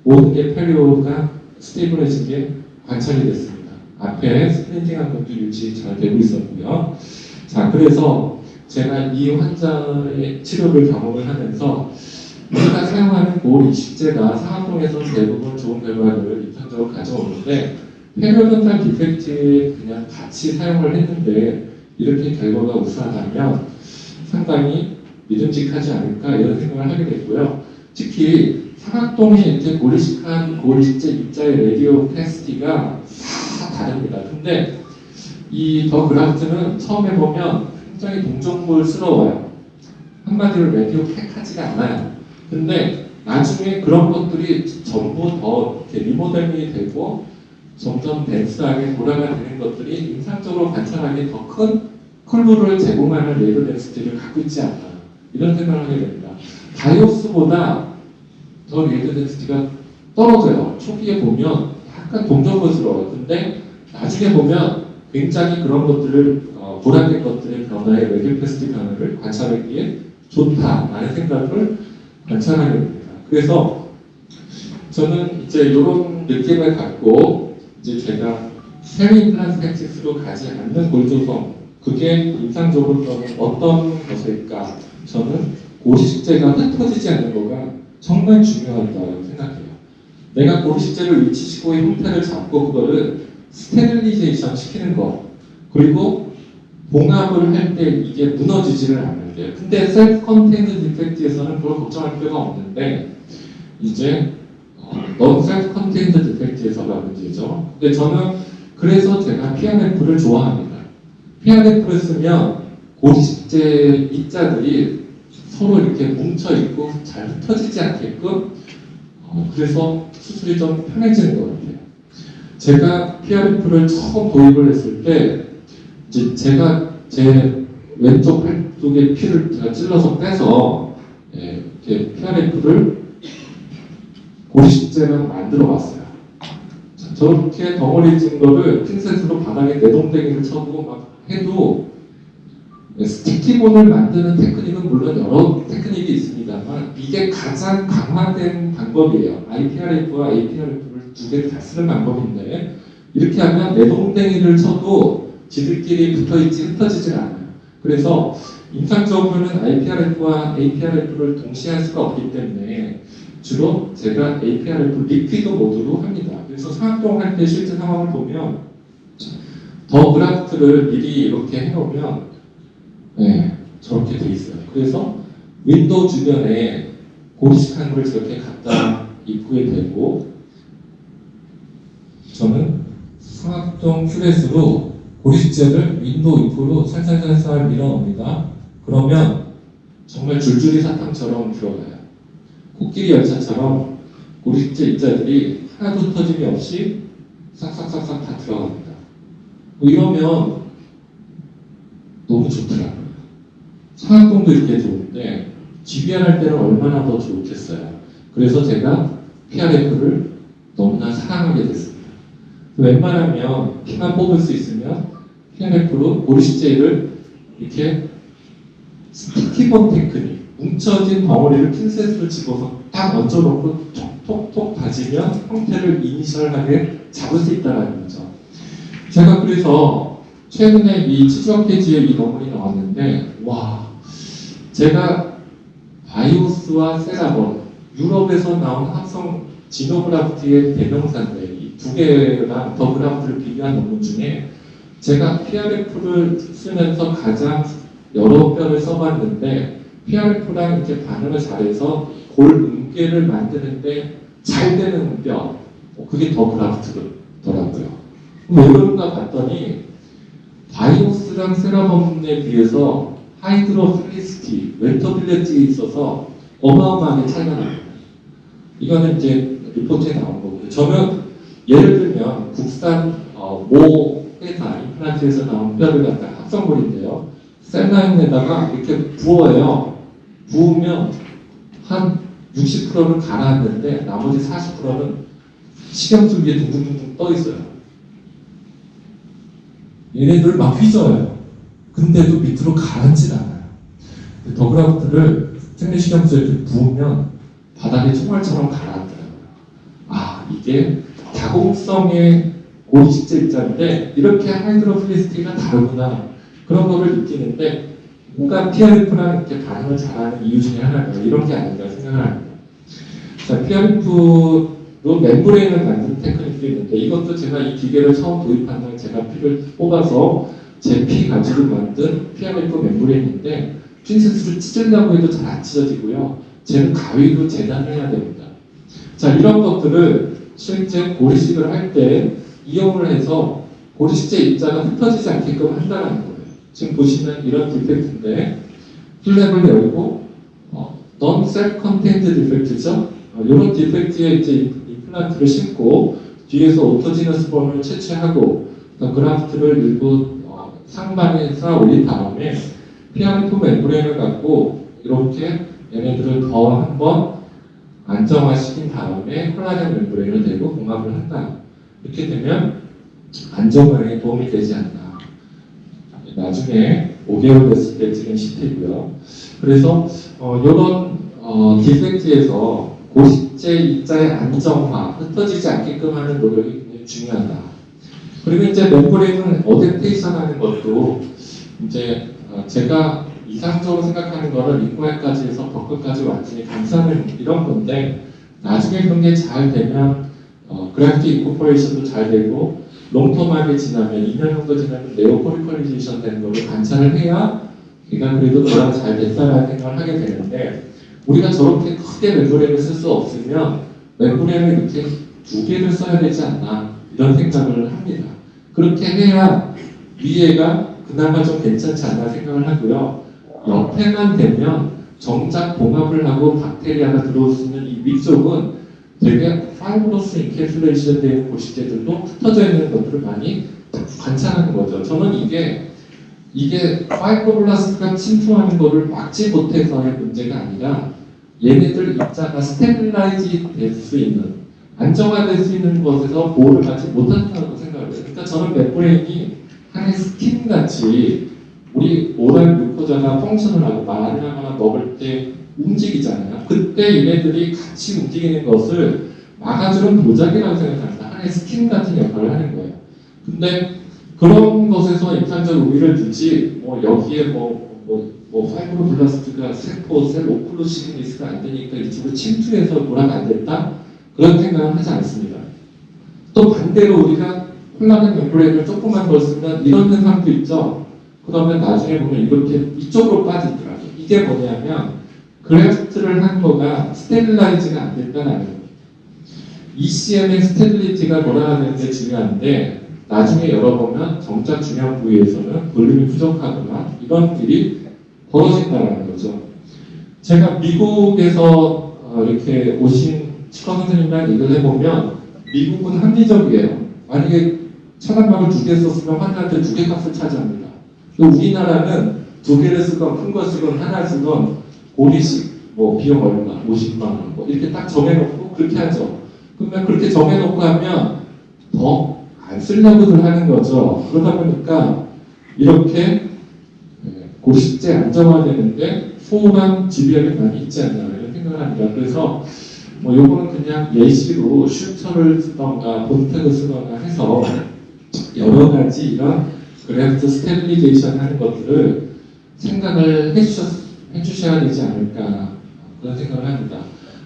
모든 게 페리오가 스테이블해진 게 관찰이 됐습니다. 앞에 스프린팅한 것도 유지 잘 되고 있었고요. 자, 그래서 제가 이 환자의 치료를 경험을 하면서 우리가 사용하는 고올 이식제가 상악동에서 대부분 좋은 결과를 일반적으로 가져오는데, 페리오돈탈 디펙트에 그냥 같이 사용을 했는데 이렇게 결과가 우수하다면 상당히 믿음직하지 않을까 이런 생각을 하게 됐고요. 특히 상악동에 이렇게 고리식한 고리식제 입자의 레디오 패시티가 다 다릅니다. 근데 이 더 그라프트는 처음에 보면 굉장히 동정물스러워요. 한마디로 레디오 팩하지가 않아요. 근데 나중에 그런 것들이 전부 더 이렇게 리모델링이 되고 점점 덴스하게 돌아가 되는 것들이 임상적으로 관찰하기 더 큰 클루를 제공하는 레이더 덴시티를 갖고 있지 않나, 이런 생각을 하게 됩니다. 다이오스보다 더 레이더 덴시티가 떨어져요. 초기에 보면 약간 동정물스러워요. 근데 나중에 보면 굉장히 그런 것들을 보라색 것들의 변화의 레디오 패시티 변화를 관찰하기에 좋다라는 생각을 관찰하게 됩니다. 그래서 저는 이제 이런 느낌을 갖고 이제 제가 세미 임플란트 프랙티스로 가지 않는 골조성, 그게 임상적으로 어떤 것일까? 저는 고리식제가 흩어지지 않는 거가 정말 중요하다고 생각해요. 내가 고리식제를 위치시고의 형태를 잡고 그거를 스테릴리제이션 시키는 거, 그리고 봉합을 할 때 이게 무너지지를 않는데, 근데 셀프 컨테인드 디펙트에서는 그걸 걱정할 필요가 없는데, 이제 넌 셀프 컨테인드 디펙트에서가 문제죠. 근데 저는 그래서 제가 PRF를 좋아합니다. PRF를 쓰면 고리식제 입자들이 서로 이렇게 뭉쳐 있고 잘 흩어지지 않게끔, 그래서 수술이 좀 편해지는 것 같아요. 제가 PRF를 처음 도입을 했을 때, 이제 제가 제 왼쪽 팔뚝에 피를 제가 찔러서 빼서 이렇게 PRF를 고리식제랑 만들어 봤어요. 저렇게 덩어리 진 거를 핀셋으로 바닥에 내동댕이를 쳐고 막 해도, 스티키본을 만드는 테크닉은 물론 여러 테크닉이 있습니다만 이게 가장 강화된 방법이에요. IPRF와 APRF를 두 개를 다 쓰는 방법인데, 이렇게 하면 내동댕이를 쳐도 지들끼리 붙어있지 흩어지질 않아요. 그래서 임상적으로는 IPRF와 APRF를 동시에 할 수가 없기 때문에 주로 제가 APRF 리퀴드 모드로 합니다. 그래서 상악동 할 때 실제 상황을 보면 더 그라프트를 미리 이렇게 해놓으면 저렇게 돼 있어요. 그래서 윈도우 주변에 고리식한 걸 저렇게 갖다 입구에 대고 저는 상악동 큐렛으로 고리식재를 윈도우 입구로 살살살살 밀어넣습니다. 그러면 정말 줄줄이 사탕처럼 들어가요. 코끼리 열차처럼 고리식재 입자들이 하나도 흩어짐이 없이 싹싹싹싹 다 들어갑니다. 뭐 이러면 너무 좋더라고요. 상악동도 이렇게 좋은데 GBR 할 때는 얼마나 더 좋겠어요. 그래서 제가 PRF를 너무나 사랑하게 됐습니다. 웬만하면 피만 뽑을 수 있으면 PRF로 고리식재를 이렇게 스티키본 테크닉, 뭉쳐진 덩어리를 핀셋으로 집어서 딱 얹어놓고 톡톡톡 다지면 형태를 이니셜하게 잡을 수 있다는 거죠. 제가 그래서 최근에 이 치즈워케지의 이 논문이 나왔는데 와, 제가 바이오스와 세라본, 유럽에서 나온 합성 지노그라프트의 대명사인데 이 두 개랑 더 그라프트를 비교한 논문 중에 제가 PRF를 쓰면서 가장 여러 편을 써봤는데 PRF랑 이렇게 반응을 잘해서 골 음계를 만드는데 잘 되는 뼈, 그게 더 그라프트더라고요. 왜 그런가 봤더니 바이오스랑 세라본에 비해서 하이드로필리시티, 웰터빌리티에 있어서 어마어마하게 차이가 납니다. 이거는 이제 리포트에 나온 거고요. 저는 예를 들면 국산 모 회사 임플란트에서 나온 뼈를 갖다가 합성물인데요. 셀라인에다가 이렇게 부어요. 부으면 한 60%는 가라앉는데 나머지 40%는 식염수 위에 둥둥둥둥 떠 있어요. 얘네들 막 휘저어요. 근데도 밑으로 가라앉질 않아요. 더그라프트를 생리식염수에 이렇게 부으면 바닥에 총알처럼 가라앉더라고요. 아, 이게 다공성의 고리식재 입자인데 이렇게 하이드로필리시티가 다르구나. 그런 거를 느끼는데 뭔가 PRF랑 이렇게 반응을 잘하는 이유 중에 하나가 이런 게 아닌가 생각을 합니다. 자, PRF로 멤브레인을 만드는 테크닉도 있는데 이것도 제가 이 기계를 처음 도입한 날 제가 피를 뽑아서 제 피 가지고 만든 PRF 멤브레인인데 핀셋으로 찢으려고 해도 잘 안 찢어지고요. 쟤는 가위로 재단해야 됩니다. 자, 이런 것들을 실제 고리식을 할 때 이용을 해서 고리식재 입자가 흩어지지 않게끔 한다는 거예요. 지금 보시면 이런 디펙트인데 플랩을 열고 non-self-contained 디펙트죠. 이런 디펙트에 이제 임플란트를 심고 뒤에서 오토지너스 본을 채취하고 그라프트를 일부 상반에 쌓아 올린 다음에 PRF 멤브레인을 갖고 이렇게 얘네들을 더 한번 안정화시킨 다음에 콜라겐 멤브레인을 대고 봉합을 한다. 이렇게 되면 안정화에 도움이 되지 않나. 나중에 5개월 됐을 때 찍은 시트이고요. 그래서 이런 디펙트에서 고식재 입자의 안정화, 흩어지지 않게끔 하는 노력이 굉장히 중요하다. 그리고 이제 멤브레인은 어댑테이션 하는 것도 이제 제가 이상적으로 생각하는 거는 인과까지 해서 벽끝까지 완전히 감싸는 이런 건데 나중에 그런 게 잘 되면 그래프트 인코퍼레이션도 잘 되고 롱텀하게 지나면 2년 정도 지나면 네오포리컬리제이션 되는 거를 관찰을 해야 얘가 그래도 돌아 잘 됐다라는 생각을 하게 되는데 우리가 저렇게 크게 멤브레인을 쓸 수 없으면 멤브레인을 이렇게 두 개를 써야 되지 않나 이런 생각을 합니다. 그렇게 해야 위에가 그나마 좀 괜찮지 않나 생각을 하고요. 옆에만 되면 정작 봉합을 하고 박테리아가 들어올 수 있는 이 위쪽은 되게 파이브러스 인캐슐레이션 되는 고식재들도 흩어져 있는 것들을 많이 관찰하는 거죠. 저는 이게 파이브로블라스트가 침투하는 것을 막지 못해서의 문제가 아니라 얘네들 입자가 스테빌라이즈 될 수 있는 안정화될 수 있는 것에서 보호를 받지 못한다고 생각을 해요. 그러니까 저는 멤브레인이 하나의 스킨 같이 우리 오랄 뮤코자가 펑션을 하고 말을 하거나 먹을 때 움직이잖아요. 그때 얘네들이 같이 움직이는 것을 막아주는 도자기라고 생각합니다. 하나의 스킨 같은 역할을 하는 거예요. 근데 그런 것에서 임상적 의미를 두지 여기에 파이브로블라스트가 세포, 셀, 오클루시니스가 안 되니까 이쪽으로 침투해서 돌아가 안 됐다? 그런 생각은 하지 않습니다. 또 반대로 우리가 콜라겐 멤브레인을 조금만 더 쓰면 이런 현상도 있죠. 그러면 나중에 보면 이렇게 이쪽으로 빠지더라고요. 이게 뭐냐면 그래프트를 한 거가 스테빌라이즈가 안 됐다는 거예요. ECM의 스테빌리티가 돌아가는 게 중요한데 나중에 열어보면 정작 중요한 부위에서는 볼륨이 부족하거나 이런 일이 벌어진다는 거죠. 제가 미국에서 이렇게 오신 치과 선생님이랑 얘기를 해보면 미국은 합리적이에요. 만약에 차단막을 2개 썼으면 환자한테 2개 값을 차지합니다. 우리나라는 2개를 쓰건 큰 거 쓰건 하나 쓰건 고리식 뭐 비용 얼마 50만 원 뭐 이렇게 딱 정해놓고 그렇게 하죠. 그러면 그렇게 정해놓고 하면 더 안 쓰려고들 하는 거죠. 그러다 보니까 이렇게 고리식제 안정화되는데 소홀한 지비약이 많이 있지 않나 이런 생각을 합니다. 그래서 뭐 요거는 그냥 예시로 슈터를 쓰던가 본텍을 쓰거나 해서 여러 가지 이런 그래프트 스테빌리제이션 하는 것들을 생각을 해주셔야 되지 않을까 그런 생각을 합니다.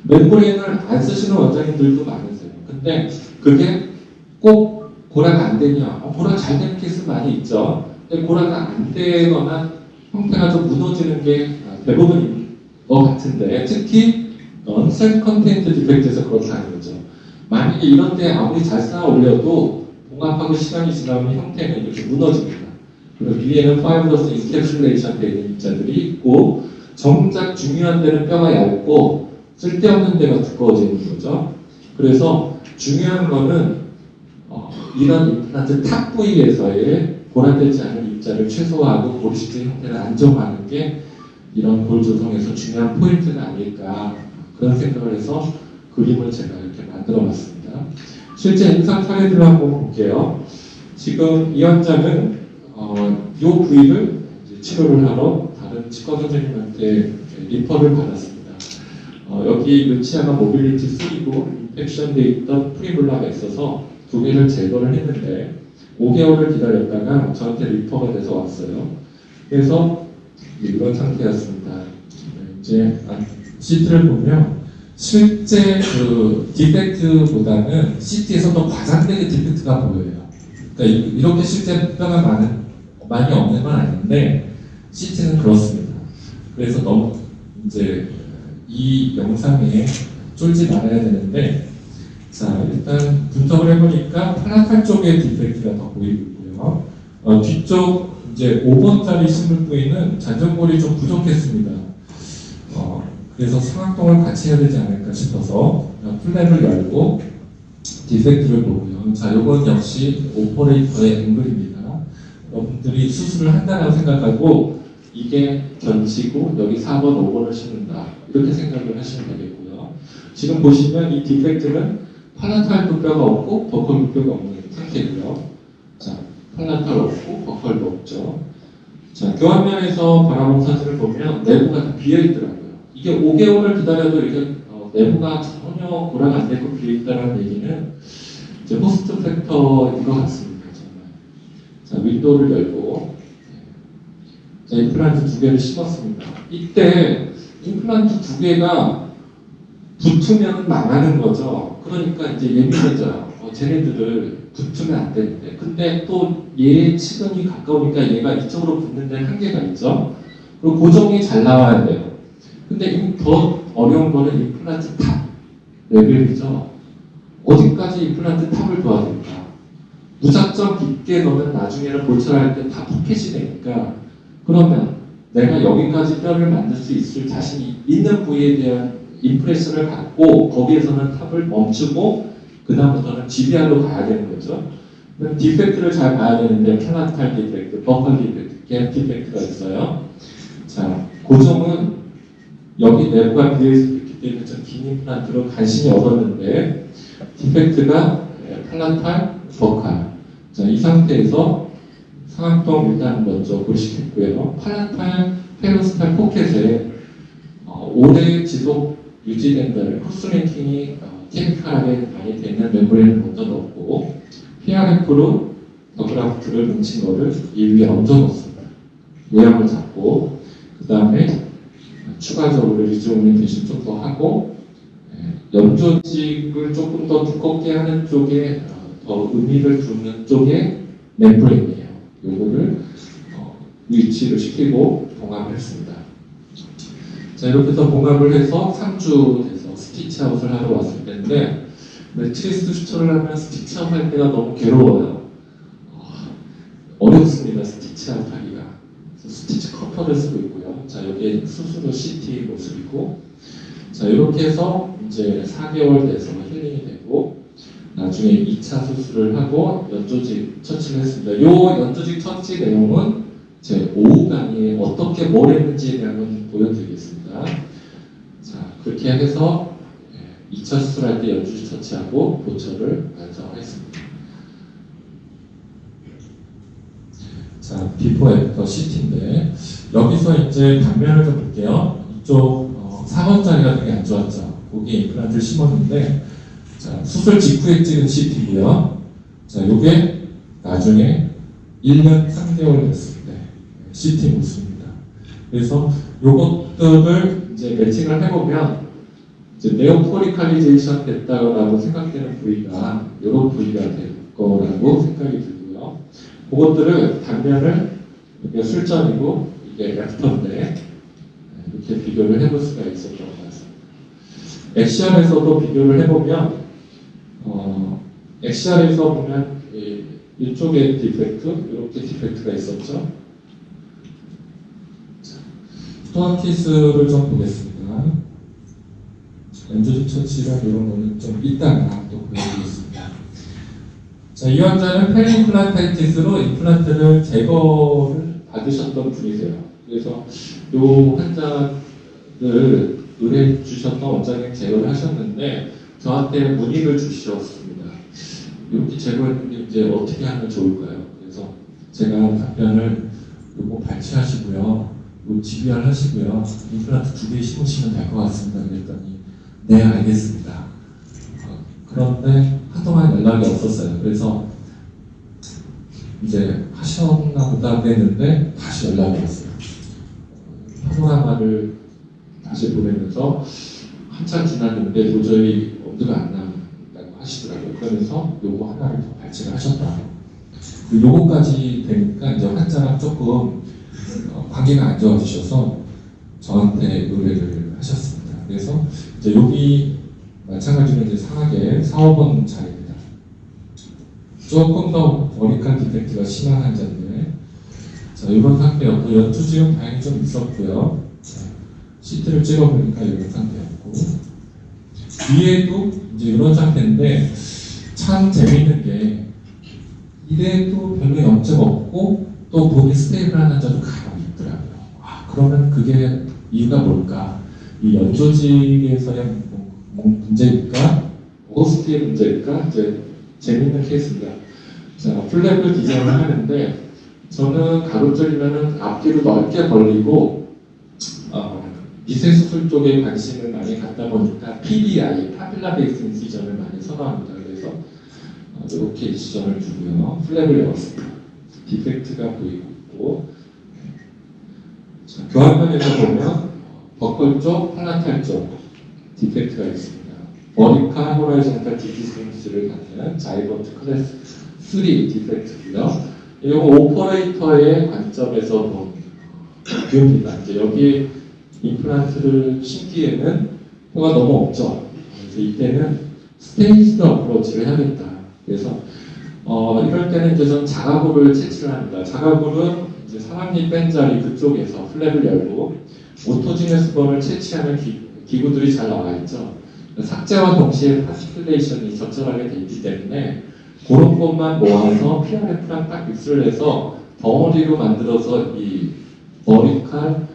멤브레인을 안 쓰시는 원장님들도 많으세요. 근데 그게 꼭 고라가 안 되냐? 고라 잘 되는 케이스 많이 있죠. 근데 고라가 안 되거나 형태가 좀 무너지는 게 대부분인 것 같은데 특히 셀프 컨테인트 디펙트에서 그렇다는 거죠. 만약에 이런 데 아무리 잘 쌓아 올려도 봉합하고 시간이 지나면 형태는 이렇게 무너집니다. 그리고 위에는 파이브러스 인캡슐레이션 되어 있는 입자들이 있고 정작 중요한 데는 뼈가 얇고 쓸데없는 데가 두꺼워지는 거죠. 그래서 중요한 거는 이런 임플란트 탑 부위에서의 고갈되지 않은 입자를 최소화하고 고리식제 형태를 안정하는 게 이런 골 조성에서 중요한 포인트가 아닐까 그런 생각을 해서 그림을 제가 이렇게 만들어 봤습니다. 실제 임상 사례들을 한번 볼게요. 지금 이 환자는 이 부위를 이제 치료를 하러 다른 치과 선생님한테 리퍼를 받았습니다. 여기 루치아나 모빌리티 3고 인펙션되어 있던 프리몰라가 있어서 2개를 제거를 했는데 5개월을 기다렸다가 저한테 리퍼가 돼서 왔어요. 그래서 이런 상태였습니다. 이제 CT를 보면 실제 그 디펙트보다는 CT에서 더 과장되게 디펙트가 보여요. 그러니까 이렇게 실제 뼈가 많이 없는 건 아닌데 CT는 그렇습니다. 그래서 너무 이제 이 영상에 쫄지 말아야 되는데 자 일단 분석을 해보니까 팔라탈 쪽에 디펙트가 더 보이고 있고요. 뒤쪽 이제 5번짜리 식물 부위는 잔전골이 좀 부족했습니다. 그래서 상악동을 같이 해야 되지 않을까 싶어서 플랩을 열고 디펙트를 보고요. 자, 이건 역시 오퍼레이터의 앵글입니다. 여러분들이 수술을 한다고 생각하고 이게 견치고 여기 4번, 5번을 심는다. 이렇게 생각을 하시면 되겠고요. 지금 보시면 이 디펙트는 팔라탈 뼈가 없고 버컬 뼈가 없는 상태고요. 자, 팔라탈 없고 버컬도 없죠. 자, 교환면에서 바라본 사진을 보면 내부가 다 비어있더라고요. 이게 5개월을 기다려도 이렇게 내부가 전혀 고라가 안 되고 비어있다는 얘기는 이제 호스트 팩터인 것 같습니다. 정말. 자, 윈도우를 열고 자, 임플란트 2개를 심었습니다. 이때 임플란트 2개가 붙으면 망하는 거죠. 그러니까 이제 예민해져요. 쟤네들을 붙으면 안 되는데. 근데 또 얘 치근이 가까우니까 얘가 이쪽으로 붙는 데는 한계가 있죠. 그리고 고정이 잘 나와야 돼요. 근데 더 어려운 거는 임플란트 탑 레벨이죠. 어디까지 임플란트 탑을 도와줄까? 무작정 깊게 넣으면 나중에는 볼철할 때 다 포켓이 되니까 그러면 내가 여기까지 뼈를 만들 수 있을 자신이 있는 부위에 대한 임프레션을 갖고 거기에서는 탑을 멈추고 그 다음부터는 지비알로 가야 되는 거죠. 그럼 디펙트를 잘 봐야 되는데 플라탈 디펙트, 버컬 디펙트, 갭 디펙트가 있어요. 자, 고정은 여기 내부가 비어있기 때문에 좀 긴 임플란트로 간신히 얻었는데 디펙트가 플라탈, 버칼. 자, 이 상태에서 상악동 일단 먼저 고리시켰고요. 플라탈, 페로스탈 포켓에 오래 지속 유지된다는 크로스링킹이 케미칼하게 많이 되는 멤브레인을 먼저 넣고 PRF로 더그라프트를 뭉친 거를 이 위에 얹어 놓습니다. 모양을 잡고 그 다음에 추가적으로 리조오멘테이션 좀 더 하고 염조직을 조금 더 두껍게 하는 쪽에 더 의미를 두는 쪽에 멤브레인이에요. 요거를 위치를 시키고 봉합을 했습니다. 자, 이렇게 해서 봉합을 해서 3주 돼서 스티치아웃을 하러 왔을 텐데 매트리스 수출을 하면 스티치아웃 할 때가 너무 괴로워요. 어렵습니다. 스티치아웃 하기가. 그래서 스티치 커터를 쓰고 있고요. 자, 여기 수수료 CT 모습이고, 자, 이렇게 해서 이제 4개월 돼서 힐링이 되고, 나중에 2차 수술을 하고 연조직 처치를 했습니다. 이 연조직 처치 내용은 제 오후 강의에 어떻게 뭘 했는지에 대한 건 보여드리겠습니다. 자, 그렇게 해서 2차 수술할 때 연조직 처치하고 보철을 완성했습니다. 자, 비포 애프터 CT인데 여기서 이제 단면을 좀 볼게요. 이쪽 4번 자리가 되게 안 좋았죠. 거기에 임플란트를 심었는데, 자, 수술 직후에 찍은 CT고요. 자, 요게 나중에 1년 3개월 됐을 때 CT 모습입니다. 그래서 요것들을 이제 매칭을 해보면 이제 네오포리칼리제이션 됐다고 생각되는 부위가 이런 부위가 될 거라고 생각이 들고요. 그것들을 단면을 이게 술전이고 이게 애프터인데 이렇게 비교를 해볼 수가 있었던 것 같습니다. 엑시알에서도 비교를 해보면 엑시알에서 보면 이쪽에 디펙트, 이렇게 디펙트가 있었죠. 토아키스를 좀 보겠습니다. 연조직 처치랑 이런 거는 좀 이따가 또 보여드리겠습니다. 자, 이 환자는 펠리임플란타이티스로 임플란트를 제거를 받으셨던 분이세요. 그래서 이 환자를 의뢰해 주셨던 원장님 제거를 하셨는데 저한테 문의를 주셨습니다. 이렇게 제거했는데 이제 어떻게 하면 좋을까요? 그래서 제가 답변을 요거 발치하시고요, 요 GBR 하시고요, 임플란트 2개 심으시면 될 것 같습니다. 그랬더니 네, 알겠습니다. 그런데 한동안 연락이 없었어요. 그래서 이제 하셨나 보다 그랬는데 다시 연락이 왔어요. 파노라마를 다시 보내면서 한참 지났는데 도저히 엄두가 안 난다고 하시더라고요. 그러면서 요거 하나를 더 발치를 하셨다. 요거까지 되니까 이제 환자랑 조금 관계가 안 좋아지셔서 저한테 의뢰를 하셨습니다. 그래서 이제 여기 마찬가지로 이제 상하게 4, 5번 자리입니다. 조금 더 머리칸 디펙트가 심한 환자인데, 자, 이런 상태였고, 연투지은 다행히 좀 있었고요. 자, CT를 찍어보니까 이런 상태였고, 뒤에도 이제 이런 상태인데, 참 재밌는 게, 이래도 별로 염증 없고, 또 본인 스테이블한 환자도 간혹 있더라고요. 그러면 그게 이유가 뭘까? 이 연조직에서의 문제일까? 호스트의 문제일까? 이제 재밌는 케이스입니다. 자, 플랩을 디자인을 하는데 저는 가로줄이면은 앞뒤로 넓게 벌리고 미세 수술 쪽에 관심을 많이 갖다 보니까 PBI, 파필라 베이스 인시전을 많이 선호합니다. 그래서 이렇게 인시전을 주고요, 플랩을 넣었습니다. 디펙트가 보이고 있고, 자, 교환면에서 보면 버클 쪽, 팔라탈 쪽 디펙트가 있습니다. 버리카 호라이즌탈 디피스를 갖는 자이버트 클래스 3 디펙트고요. 이건 오퍼레이터의 관점에서 본 뷰입니다. 이제 여기 임플란트를 심기에는 효가 너무 없죠. 그래서 이때는 스테이지드 어프로치를 해야겠다. 그래서 이럴 때는 이제 좀 자가골을 채취를 합니다. 자가골은 이제 사람이 뺀 자리 그쪽에서 플랩을 열고 오토지네스범을 채취하는 기구들이 잘 나와 있죠. 삭제와 동시에 파스큘레이션이 적절하게 돼 있기 때문에 그런 것만 모아서 PRF랑 딱 믹스를 해서 덩어리로 만들어서 이 버리칼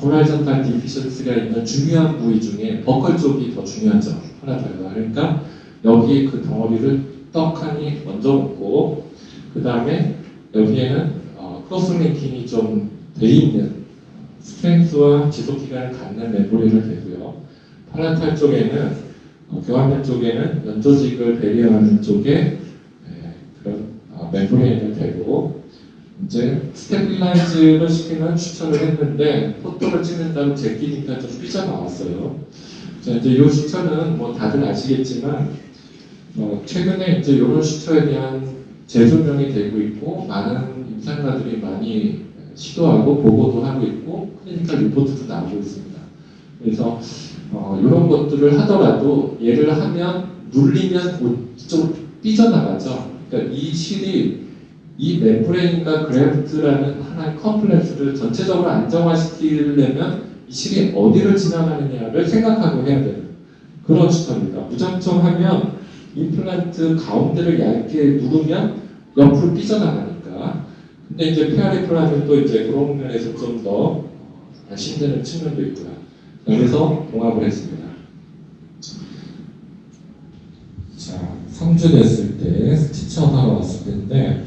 호라이전탈 디피션스가 있는 중요한 부위 중에 버컬 쪽이 더 중요하죠. 하나더라고요. 그러니까 여기 그 덩어리를 떡하니 얹어 놓고 그 다음에 여기에는 크로스 링킹이 좀 돼 있는 스트렝스와 지속 기간을 갖는 멤브레인을 대고요. 팔라탈 쪽에는 교환면 쪽에는 연조직을 배려하는 쪽에 그런 멤브레인을 대고 이제 스테빌라이즈를 시키는 추천을 했는데 포토를 찍는다고 제끼니까 좀 삐져 나왔어요. 자, 이제 이 추천은 뭐 다들 아시겠지만 최근에 이제 이런 추천에 대한 재조명이 되고 있고 많은 임상가들이 많이 시도하고 보고도 하고 있고 클리니컬 리포트도 나오고 있습니다. 그래서 이런 것들을 하더라도 얘를 하면 눌리면 이쪽으로 삐져나가죠. 그러니까 이 실이 이 멤브레인과 그래프트라는 하나의 컴플렉스를 전체적으로 안정화시키려면 이 실이 어디를 지나가느냐를 생각하고 해야 되는 그런 시점입니다. 무작정 하면 임플란트 가운데를 얇게 누르면 옆으로 삐져나가니까. 근데 이제 PRF를 하면 또 이제 그런 면에서 좀 더 안심되는 측면도 있고요. 그래서 봉합을 했습니다. 자, 3주 됐을 때 스티처가 왔을 텐데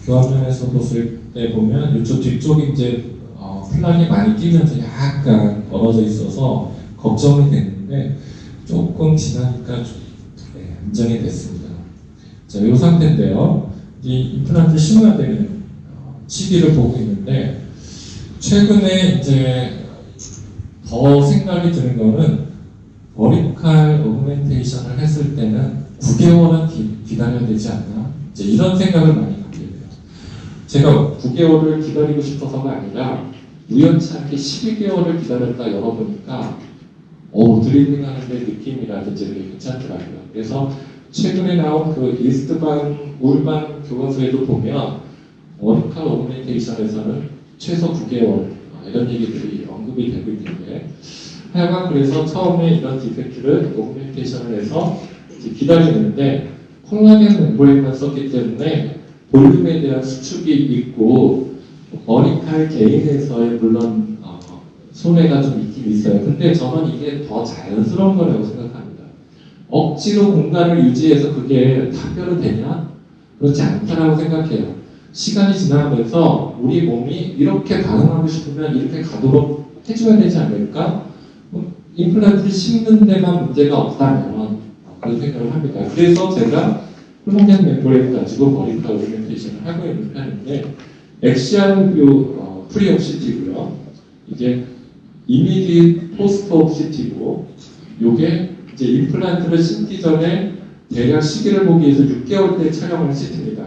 교환면에서 봤을 때 보면 이쪽 뒤쪽이 이제 플란이 많이 끼면서 약간 멀어져 있어서 걱정이 됐는데 조금 지나니까 좀 안정이 됐습니다. 자, 이 상태인데요. 이 임플란트 심어야 되는 시기를 보고 있는데 최근에 이제 더 생각이 드는 거는 버리칼 오그멘테이션을 했을 때는 9개월은 기다려야 되지 않나? 이제 이런 생각을 많이 갖게 돼요. 제가 9개월을 기다리고 싶어서가 아니라 우연치 않게 12개월을 기다렸다 열어보니까 드리블 하는데 느낌이라든지 이게 괜찮더라고요. 그래서 최근에 나온 그 이스트반 울반 교과서에도 보면 버리칼 오그멘테이션에서는 최소 9개월 이런 얘기들이 언급이 되고 있는데 하여간 그래서 처음에 이런 디펙트를 오그멘테이션을 해서 이제 기다리는데 콜라겐 멤브레인만 썼기 때문에 볼륨에 대한 수축이 있고 버리칼 개인에서의 물론 손해가 좀 있긴 있어요. 근데 저는 이게 더 자연스러운 거라고 생각합니다. 억지로 공간을 유지해서 그게 답변이 되냐? 그렇지 않다라고 생각해요. 시간이 지나면서 우리 몸이 이렇게 반응하고 싶으면 이렇게 가도록 해줘야 되지 않을까? 임플란트를 심는 데만 문제가 없다면 그런 생각을 합니다. 그래서 제가 콜라겐 멤브레인 가지고 버리칼 오그멘테이션을 하고 있는 편인데 엑시알 뷰 프리옵시티고요. 이게 이미디 포스트옵시티고 요게 이제 임플란트를 심기 전에 대략 시기를 보기 위해서 6개월 때 촬영을 시킵니다.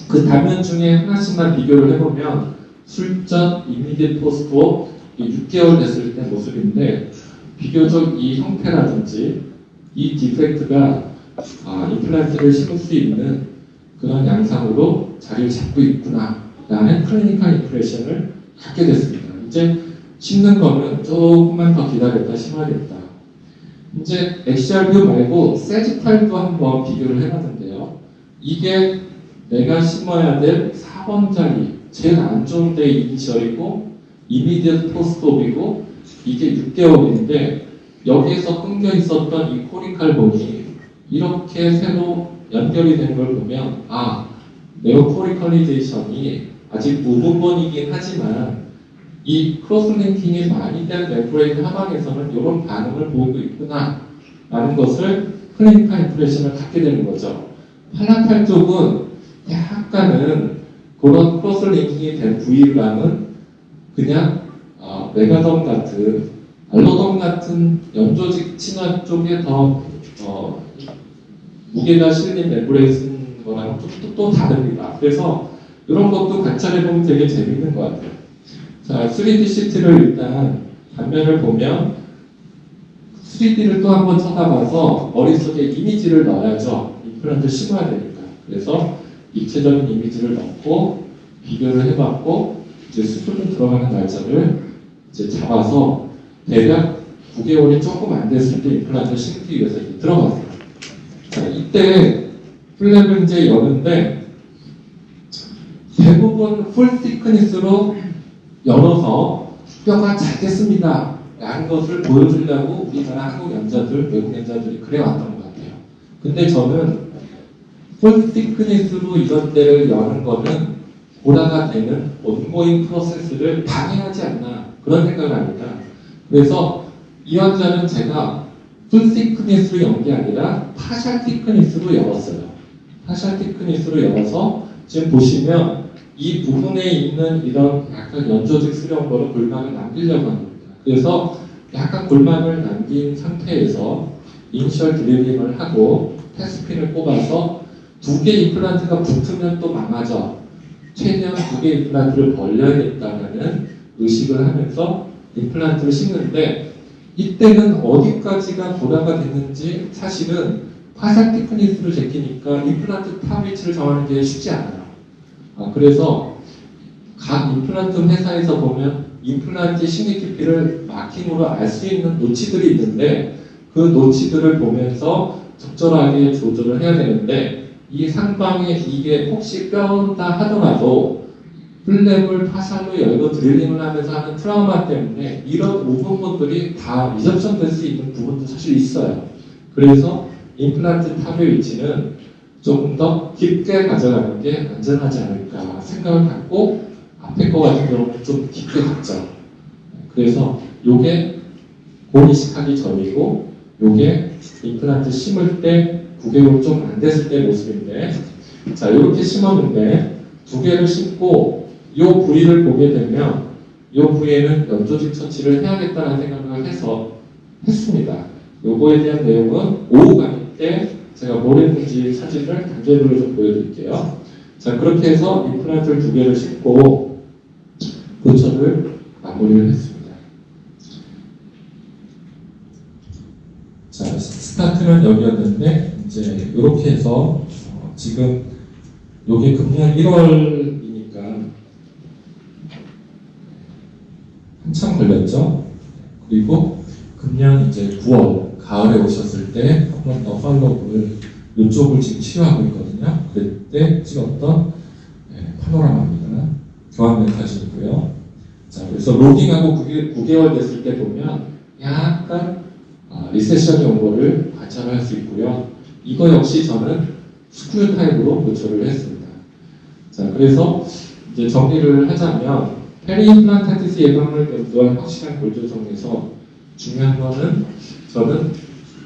그 단면 중에 하나씩만 비교를 해보면 술전, 이미디트 포스트옵 6개월 됐을 때 모습인데 비교적 이 형태라든지 이 디펙트가 임플란트를 심을 수 있는 그런 양상으로 자리를 잡고 있구나 라는 클리니컬 임프레션을 갖게 됐습니다. 이제 심는 거는 조금만 더 기다렸다 심어야겠다. 이제 엑시알 뷰 말고 세지탈도 한번 비교를 해봤는데요. 이게 내가 심어야 될 4번 자리, 제일 안 좋은 데 이니셜이고 이미디어트 포스트옵이고 이게 6개월인데 여기에서 끊겨 있었던 이 코리칼 본이 이렇게 새로 연결이 된 걸 보면 네오코리컬리제이션이 아직 무분본이긴 하지만 이 크로스링킹이 많이 된 멤브레인 하방에서는 이런 반응을 보이고 있구나 라는 것을 클리니컬 임프레션을 갖게 되는 거죠. 팔라탈 쪽은 약간은 그런 크로스링킹이 된 부위랑은 그냥 메가덤 같은 알로덤 같은 연조직 친화 쪽에 더 무게가 실린 멤브레인 거랑 또 다릅니다. 그래서 이런 것도 관찰해보면 되게 재밌는 것 같아요. 자, 3D CT를 일단 단면을 보면 3D를 또 한번 쳐다봐서 머릿속에 이미지를 넣어야죠. 임플란트 심어야 되니까. 그래서 입체적인 이미지를 넣고 비교를 해봤고 이제 수술로 들어가는 날짜를 이제 잡아서 대략 9개월이 조금 안 됐을 때 임플란트를 심기 위해서 이제 들어갔어요. 자, 이때 플랩을 이제 여는데 대부분 풀 시크니스로 열어서 뼈가 잘 됐습니다 라는 것을 보여주려고 우리나라 한국 연자들, 외국 연자들이 그래왔던 것 같아요. 근데 저는 풀 시크니스로 이런 데를 여는 거는 고라가 되는 온고잉 프로세스를 방해하지 않나 그런 생각을 합니다. 그래서 이 환자는 제가 풀 시크니스로 연 게 아니라 파샬 티크니스로 열었어요. 파샬 티크니스로 열어서 지금 보시면 이 부분에 있는 이런 약간 연조직 수렴거로 골반을 남기려고 합니다. 그래서 약간 골반을 남긴 상태에서 인셜 드리빙을 하고 패스핀을 꼽아서 2개 임플란트가 붙으면 또 망하죠. 최대한 2개 임플란트를 벌려야겠다는 의식을 하면서 임플란트를 심는데 이때는 어디까지가 보다가 됐는지 사실은 파샬 티프니스를 제끼니까 임플란트 탑 위치를 정하는 게 쉽지 않아요. 그래서 각 임플란트 회사에서 보면 임플란트 심리 깊이를 마킹으로 알 수 있는 노치들이 있는데 그 노치들을 보면서 적절하게 조절을 해야 되는데 이 상방에 이게 혹시 뼈다 하더라도 플랩을 파샬로 열고 드릴링을 하면서 하는 트라우마 때문에 이런 부분들이 다 리접션 될 수 있는 부분도 사실 있어요. 그래서 임플란트 탑의 위치는 조금 더 깊게 가져가는 게 안전하지 않을까 생각을 갖고 앞에 거 같은 경우는 좀 깊게 갔죠. 그래서 요게 곧 이식하기 전이고 요게 임플란트 심을 때 9개월 좀 안 됐을 때 모습인데 자 이렇게 심었는데 2개를 심고 요 부위를 보게 되면 요 부위에는 연조직 처치를 해야겠다는 생각을 해서 했습니다. 요거에 대한 내용은 오후 강의 때 제가 뭘 했는지 사진을 단계별로 좀 보여드릴게요. 자 그렇게 해서 임플란트를 2개를 심고 교철을 마무리를 했습니다. 자 스타트는 여기였는데 이제 이렇게 해서 지금 요게 금년 1월이니까 한참 걸렸죠. 그리고 금년 이제 9월 가을에 오셨을 때 한 번 더 팔로우를 이쪽을 지금 치료하고 있거든요. 그때 찍었던 파노라마입니다. 교환면 사진이고요. 자 그래서 로딩하고 9개월 됐을 때 보면 약간 리세션이 온 거를 관찰할 수 있고요. 이거 역시 저는 스크류 타입으로 교체를 했습니다. 자 그래서 이제 정리를 하자면 페리임플란타티스 예방을 염두한 확실한 골 조정에서 중요한 거는 저는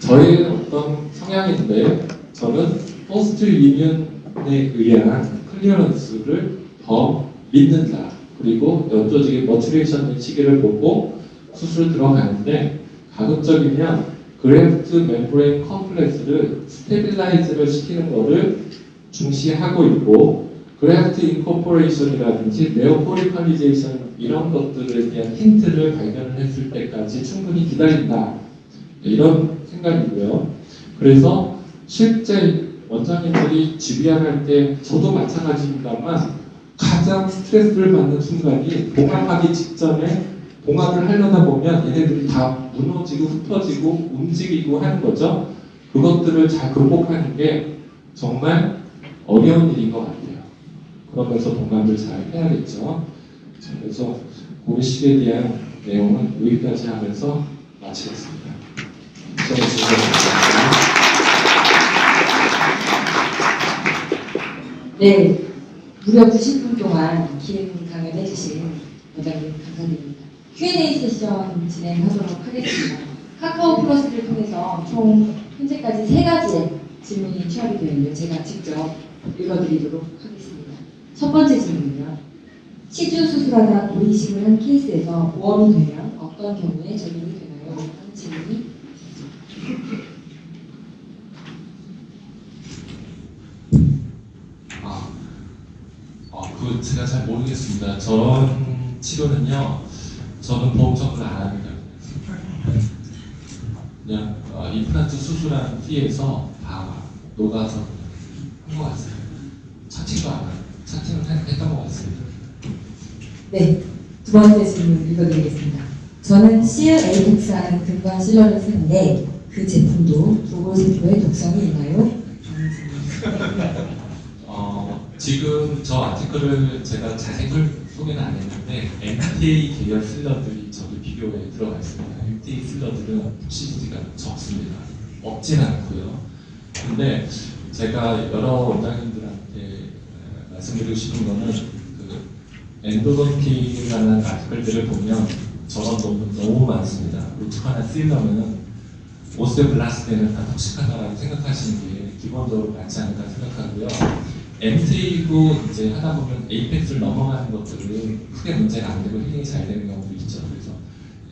저의 어떤 성향인데 저는 포스트 이뮨에 의한 클리어런스를 더 믿는다. 그리고 연조직의 머추레이션 시기를 보고 수술 들어가는데 가급적이면 그래프트 멤브레인 컴플렉스를 스테빌라이즈를 시키는 거를 중시하고 있고 그래프트 인코퍼레이션이라든지 네오포리칼리제이션 이런 것들에 대한 힌트를 발견을 했을 때까지 충분히 기다린다. 이런 생각이고요. 그래서 실제 원장님들이 GBR 때 저도 마찬가지입니다만 가장 스트레스를 받는 순간이 봉합하기 직전에 봉합을 하려다 보면 얘네들이 다 무너지고 흩어지고 움직이고 하는 거죠. 그것들을 잘 극복하는 게 정말 어려운 일인 것 같아요. 그러면서 봉합을 잘 해야겠죠. 자, 그래서 고리식에 대한 내용은 여기까지 하면서 마치겠습니다. 네, 무려 90분 동안 긴 강연해 주신 원장님 감사드립니다. Q&A 세션 진행하도록 하겠습니다. 카카오 플러스를 통해서 총 현재까지 3가지의 질문이 취합이 되어 있는데 제가 직접 읽어드리도록 하겠습니다. 첫 번째 질문은요. 시주 수술하다 돌이식을 한 케이스에서 보험이 되면 어떤 경우에 적용이 되나요? 하는 질문이 그 제가 잘 모르겠습니다. 저런 치료는요, 저는 보험 처분을 안 합니다. 그냥 임플란트 수술한 뒤에서 다 녹아서 한 것 같아요. 차팅도 안 하고, 차팅은 했던 것 같습니다. 네, 두 번째 질문 읽어드리겠습니다. 저는 시어 에이펙스라는 근관 실러를 쓰는데 그 제품도 조골세포의 독성이 있나요? 지금 저 아티클을 제가 자세히 소개는 안 했는데 MTA 계열 실러들이 저기 비교에 들어가 있습니다. MTA 실러들은 톡시시티가 적습니다. 없진 않고요. 근데 제가 여러 원장님들한테 말씀드리고 싶은 거는 그 엔도돈티라는 아티클들을 보면 저런 논문 너무 많습니다. 루트카나 실러는 오스테오블라스트에는 다 톡식하다라고 생각하시는 게 기본적으로 맞지 않을까 생각하고요. MTA도 이제 하다 보면 에이펙스를 넘어가는 것들은 크게 문제가 안 되고 힐링이 잘 되는 경우도 있죠. 그래서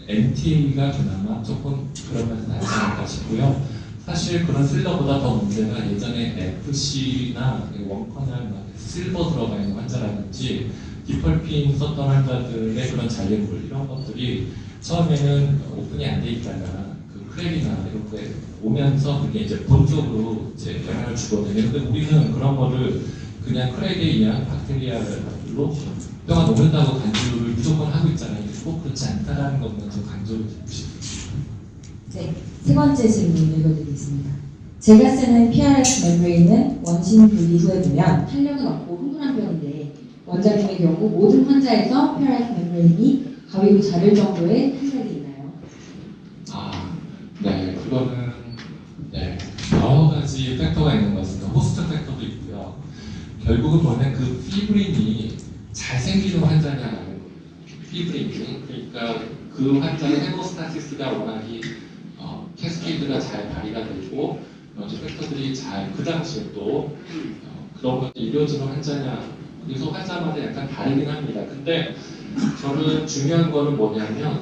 MTA가 그나마 조금 그러면서 낫지 않을까 싶고요. 사실 그런 실러보다 더 문제가 예전에 FC나 원커널 실버 들어가 있는 환자라든지 디펄핑 썼던 환자들의 그런 잔류물 이런 것들이 처음에는 오픈이 안 돼 있다가 그 크랙이나 이런 게 오면서 그게 이제 본적으로 이제 영향을 주거든요. 근데 우리는 그런 거를 그냥 크랙에 의한 박테리아로 뼈가 녹는다고 간주를 무조건 하고 있잖아요. 꼭 그렇지 않다라는 것만 좀 강조를 드리고 싶습니다. 네, 세 번째 질문 읽어드리겠습니다. 제가 쓰는 PRS 멤브레인은 원심 분리 후에 보면 탄력은 없고 흥분한 편인데 원장님의 경우 모든 환자에서 PRS 멤브레인이 가위로 자를 정도의 탄력이 있나요? 네, 그거는 네, 여러 가지 팩터가 있는 것 같습니다. 호스트 팩터도 있고요. 결국은 뭐냐면 그 피브린이 잘 생기는 환자냐라는 거예요. 피브린이 그러니까 그 환자의 헤모스타시스가 워낙이 캐스케이드가 잘 발휘가 되고 여러 팩터들이 잘 그 당시에 또 그런 것이 이루어지는 환자냐 그래서 환자마다 약간 다르긴 합니다. 근데 저는 중요한 거는 뭐냐면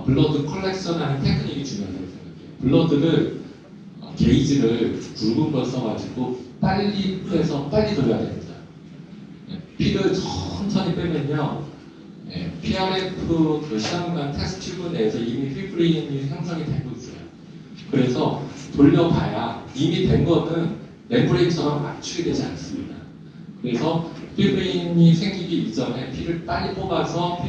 블러드 컬렉션하는 테크닉이 중요하다고 생각해요. 블러드를 게이지를 굵은 걸 써가지고 빨리 빼서 빨리 돌려야 됩니다. 피를 천천히 빼면요, PRF 그 시험관 테스트 튜브 내에서 이미 피브린이 형성이 되고 있어요. 그래서 돌려봐야 이미 된 거는 멤브레인처럼 압축이 되지 않습니다. 그래서 피브린이 생기기 이전에 피를 빨리 뽑아서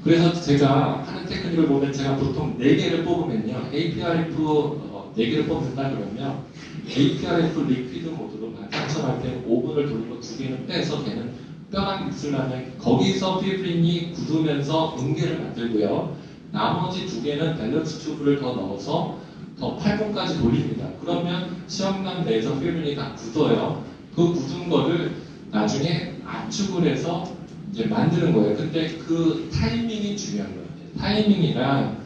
그래서 제가 하는 테크닉을 보면 제가 보통 4개를 뽑으면요, APRF 4개를 뽑는다 그러면 APRF 리퀴드 모드로 만장처럼 때 5분을 돌리고 2개는 빼서 걔는 뼈만 있으려면 거기서 피브린이 굳으면서 응계를 만들고요. 나머지 2개는 밸런스 튜브를 더 넣어서 더 8분까지 돌립니다. 그러면 시험관 내에서 피브린이 다 굳어요. 그 굳은 거를 나중에 압축을 해서 이제 만드는 거예요. 근데 그 타이밍이 중요한 거예요. 타이밍이랑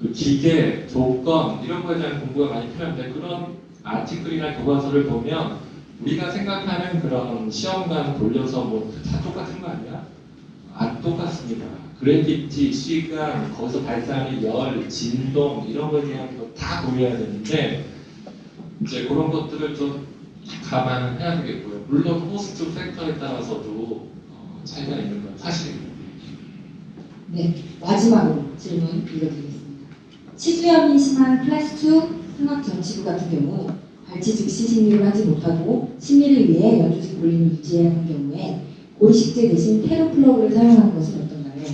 그 기계, 조건 이런 거에 대한 공부가 많이 필요한데 그런 아티클이나 교과서를 보면 우리가 생각하는 그런 시험관 돌려서 뭐 다 똑같은 거 아니야? 안 똑같습니다. 그래비티, 시간, 거기서 발생하는 열, 진동 이런 거에 대한 거 다 고려해야 되는데 이제 그런 것들을 좀 감안해야 되겠고요. 물론 호스트 팩터에 따라서도 차이가 있는 건 사실입니다. 네, 마지막으로 질문 읽어드리겠습니다. 치주염이 심한 클래스 2 승합 전치부 같은 경우 발치 즉시 심리를 하지 못하고 심리를 위해 연조직 볼륨을 유지해야 하는 경우에 고리식제 대신 테로플러그를 사용하는 것은 어떤가요?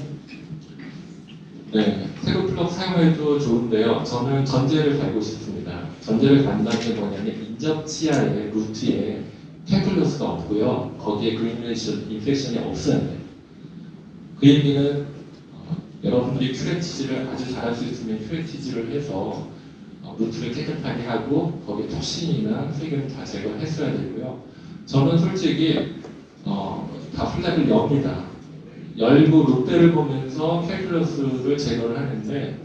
네, 테로플러그 사용해도 좋은데요. 저는 전제를 달고 싶습니다. 전제를 단다는 게 뭐냐면 인접치아의 루트에 캘큘러스가 없고요. 거기에 그리밀레이션 인펙션이 없어야 돼요. 그 얘기는 여러분들이 큐레티지를 아주 잘할 수 있으면 큐레티지를 해서 루트를 깨끗하게 하고 거기에 토신이나 세균 다 제거했어야 되고요. 저는 솔직히 다 플랩을 엽니다. 열고 루트를 보면서 캘큘러스를 제거를 하는데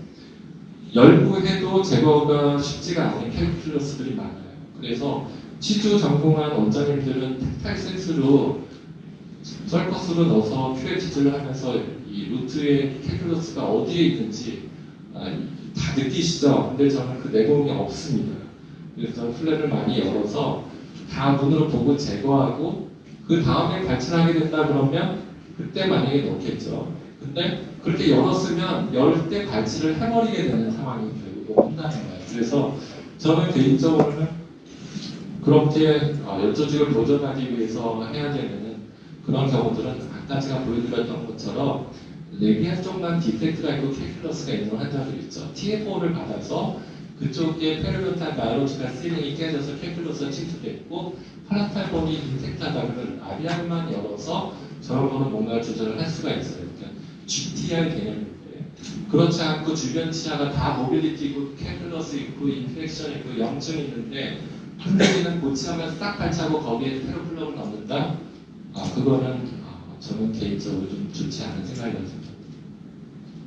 열고 해도 제거가 쉽지가 않은 캘큘러스들이 많아요. 그래서 치주 전공한 원장님들은 텍타일 센스로 썰커스로 넣어서 큐레티지를 하면서 이 루트의 캘큘러스가 어디에 있는지 다 느끼시죠? 근데 저는 그 내공이 없습니다. 그래서 플랩을 많이 열어서 다 눈으로 보고 제거하고 그 다음에 발진하게 된다 그러면 그때 만약에 넣겠죠. 근데 그렇게 열었으면 열 때 발치를 해버리게 되는 상황이 결국 온다는 거예요. 그래서 저는 개인적으로는 그렇게 연조직을 보존하기 위해서 해야 되는 그런 경우들은 아까 제가 보여드렸던 것처럼 레비안 쪽만 디펙트가 있고 캘큘러스가 있는 환자들 있죠. TFO를 받아서 그쪽에 페르멘탈 바이오로지가 시링이 깨져서 캘큘러스가 침투됐고 팔라탈본이 인텍트하다면 아비안만 열어서 저런 거는 뭔가 조절을 할 수가 있어요. 그러니까 GTR 개념인데 그렇지 않고 주변 치아가 다 모빌리티 있고 캘큘러스 있고 인펙션 있고 염증이 있는데 흔들리는 고치하면서 딱 발치하고 거기에 테로플러그를 넣는다? 그거는 저는 개인적으로 좀 좋지 않은 생각이라고 생각합니다.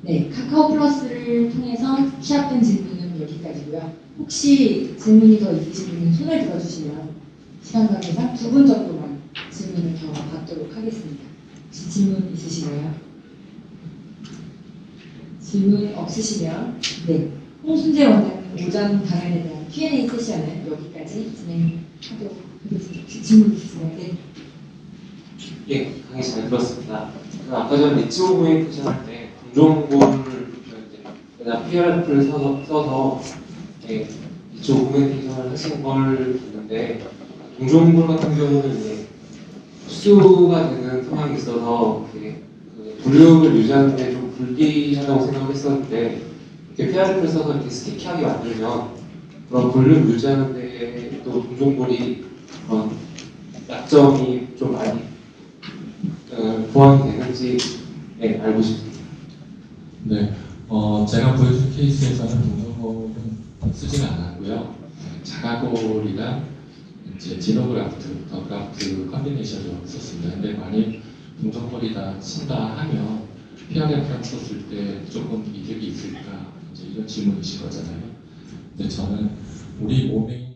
네, 카카오 플러스를 통해서 취합된 질문은 여기까지고요. 혹시 질문이 더 있으신 분은 손을 들어주시면 시간 관계상 2분 정도만 질문을 더 받도록 하겠습니다. 혹시 질문 있으신가요? 질문 없으시면 네, 홍순재 원장님 오전 강연에 대한 Q&A 세션은 여기까지 진행하도록 하겠습니다. 혹시 질문 있으세요? 네. 예, 강의 잘 들었습니다. 아까 전에 리치 오브메이크션 할 때 동종볼을 그냥 PRF를 써서 예, 리치 오브메이크션을 하신 걸 봤는데 동종볼 같은 경우는 이제 흡수가 되는 상황이 있어서 이렇게 그 볼륨을 유지하는 데 좀 불리하다고 생각을 했었는데 이렇게 PRF를 써서 이렇게 스티키하게 만들면 그런 볼륨 유지하는 데 또 동종볼이 그런 약점이 좀 많이 보완이 되는지 네, 알고 싶습니다. 네, 제가 보여준 케이스에서는 동성골은 쓰지는 않았고요. 자가골이랑 이제 지노그라프트, 더그라프트 컨비네이션을 썼습니다. 근데 만약 동성골이다 쓴다 하면 PRF랑 썼을 때 조금 이득이 있을까 이제 이런 질문이신 거잖아요. 근데 저는 우리 몸에